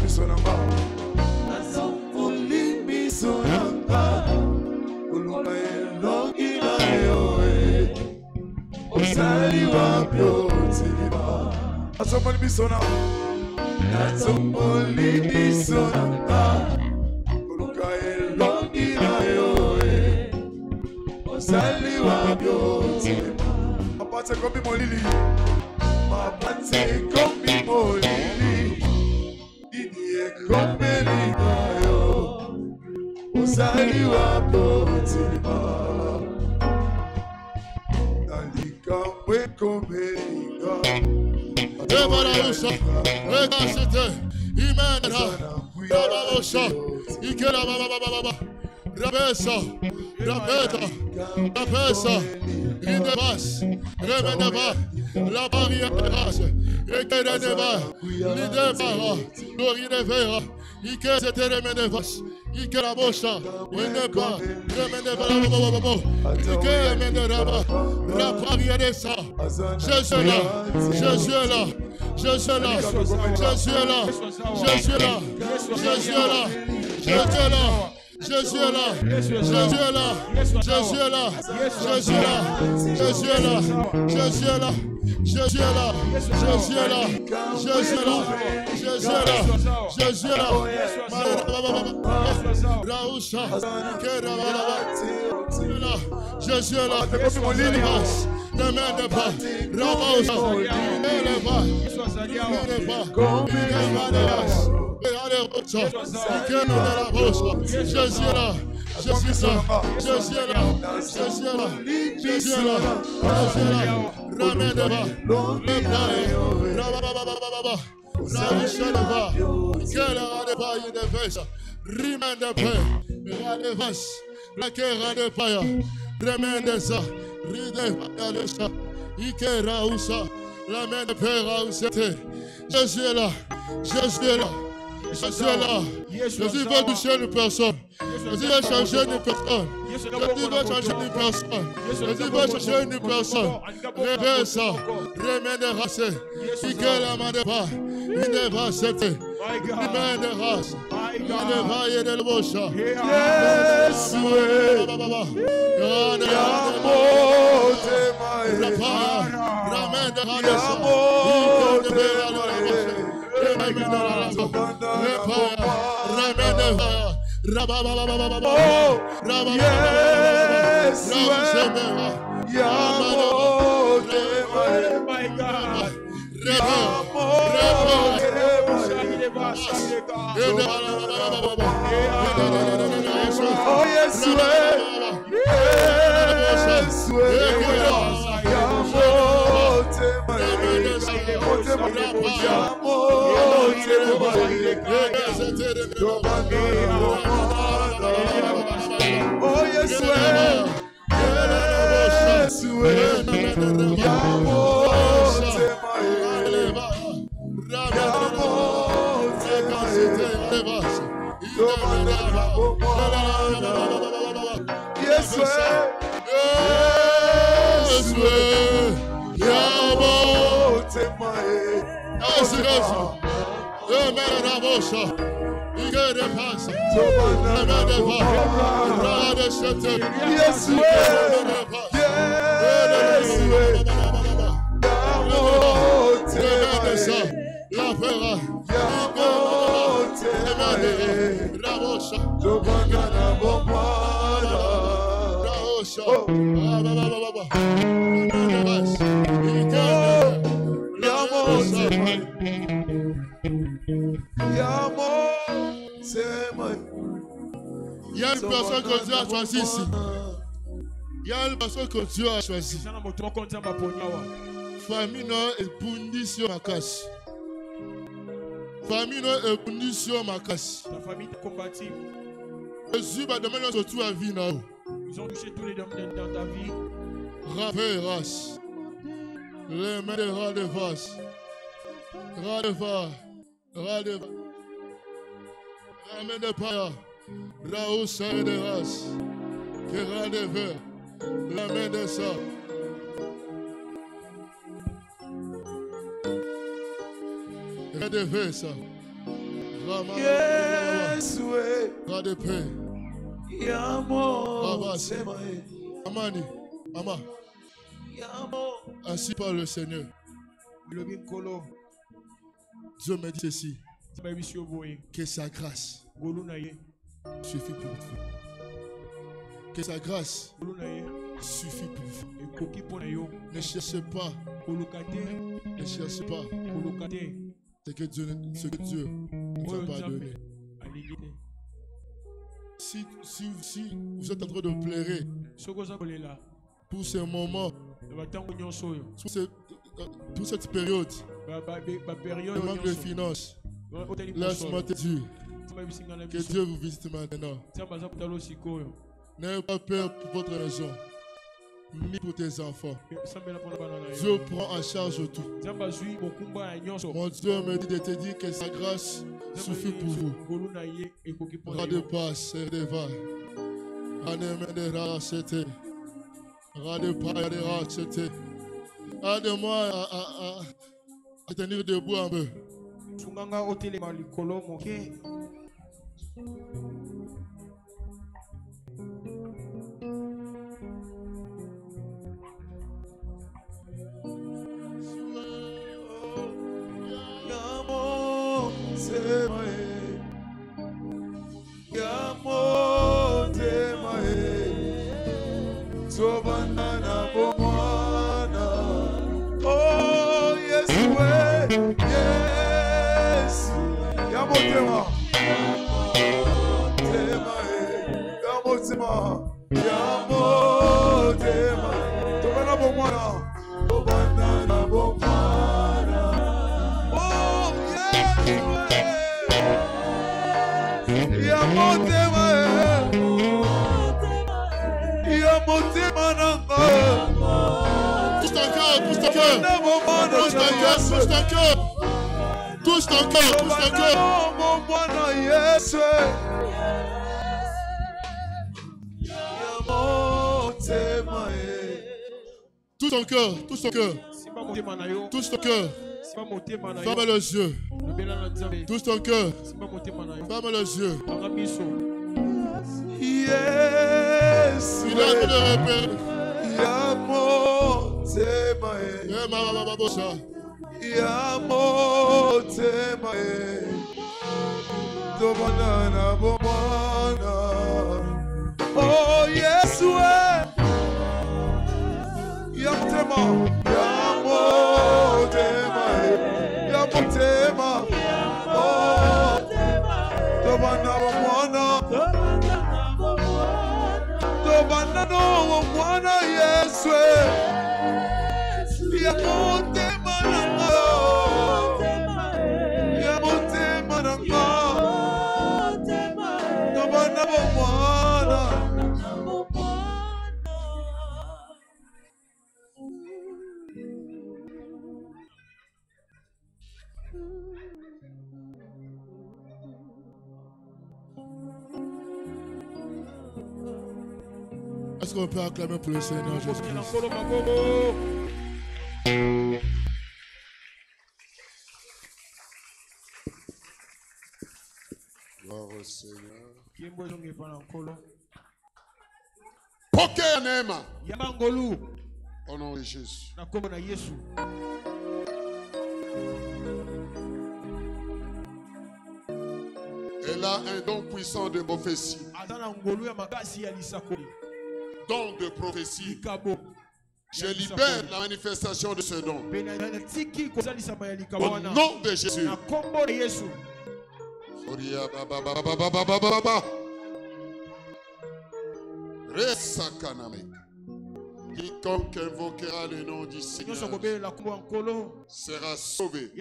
Sonamba Nasomboli misonamba Uluma elongi na yoe Ozali wapyotirima Nasomboli misonamba Nasomboli misonamba Uluma elongi na yoe Ozali wapyotirima Apate kombi molili Apate kombi molili Kombeli kayo Ozali wapyotirima Nalikambwe kombeli kayo Debarausha, Regasite, Imena, Rabaosha, Ikera Baba, Rabesa, Rabeta, Rabesa, Indebas, Remeneva, La barrière de race, Ekera Neva, Lidevara, Lorinevera, Ike c'était Remenevas, Ikera Bosha, Ineba, Remeneva, Ike Meneva, La barrière de ça, je suis là, je suis là. Je suis là, je suis là, je suis là, je suis là, je suis là, je suis là, je suis là, je suis là, je suis là, je suis là, je suis là, je suis là, je suis là, je suis là, je suis là, je suis là, Raoucha, je suis là, ne m'aide pas, Raoucha, ne pas. Je suis là, je suis là, je suis là, je suis là, je suis là, je suis là, ramène-moi, le bail, Rabba, quelle heure de paille de fesse, rimène de paix, de vache, la guerre de paille, remène ça, ride de ça, Ikera ou ça. La main de Père a usité. Je suis là. Je suis là. Je suis là. Je vais toucher une personne. Je vais changer une personne. Je vais changer une personne. Je vais changer une personne. Réveille ça. Remède de race. Qui que la main de pas. Il ne va accepter. Remède de race. Il ne va y aller de l'ocha. Yes, oui. Ramène de race. Yes, il y a une personne que Dieu a choisie ici. Il y a une personne que Dieu a choisie. Famille et pundi sur ma casse. Famille et pundi sur ma casse. Ta famille est combative. Jésus va demander surtout à vie. Ils ont touché tous les domaines dans ta vie. Ravé race. Les mains de ras de vase. Ras de va. Ras de va. Ramène de paya. Raou saïd de race. Que ras de verre. La main de ça. Ras de verre ça. Yes, ouais. Ras de paix. Yamo. Amani. Ama. Ainsi par le Seigneur. Dieu me dit ceci. Que sa grâce suffit pour vous. Que sa grâce suffit pour vous. Ne cherchez pas. Ne cherchez pas ce que Dieu nous a pardonné. Si vous êtes en train de pleurer pour ce moment, pour cette période, le manque de finances, laisse-moi te dire que Dieu vous visite maintenant. N'ayez pas peur pour votre maison, ni pour tes enfants. Dieu prend en charge tout. Mon Dieu me dit de te dire que sa grâce suffit pour vous. Rade passe, reva. Rade me rachete. Rade pas de rachete. Aide-moi à tenir debout un peu. Oh yes, yes. Yamotema, Tobana bomwana, Tobana bomwana. Oh yes, Yamotema, Yamotema nanga. Touche ton cœur, touche ton cœur, touche ton cœur, touche ton cœur, touche ton cœur, touche ton cœur. Yes. Touche ton cœur, touche ton cœur, touche ton cœur. Ferme les yeux. Touche ton cœur. Ferme les yeux. Yes. Il a de repère. Yamo temae. Yamo temae. Dobanana bomana. Oh yes we. Yamo tema. Yamo temae. Yamo tema. Oh. Dobanana bomana. Dobanana bomana yes we. Est-ce qu'on peut acclamer pour le Seigneur Jésus-Christ? Gloire au Seigneur. Pokea neema. Au nom de Jésus. Elle a un don puissant de prophétie. Don de prophétie. Je libère la manifestation de ce don. Au nom de Jésus. Quiconque invoquera le nom du Seigneur sera sauvé.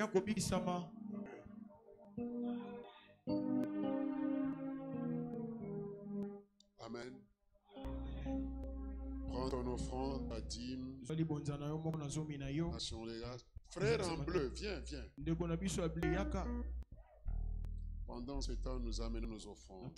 Amen. Prends ton offrande, ta dîme. Nation légale. Frère en bleu, viens, viens. Pendant ce temps, nous amenons nos offrandes.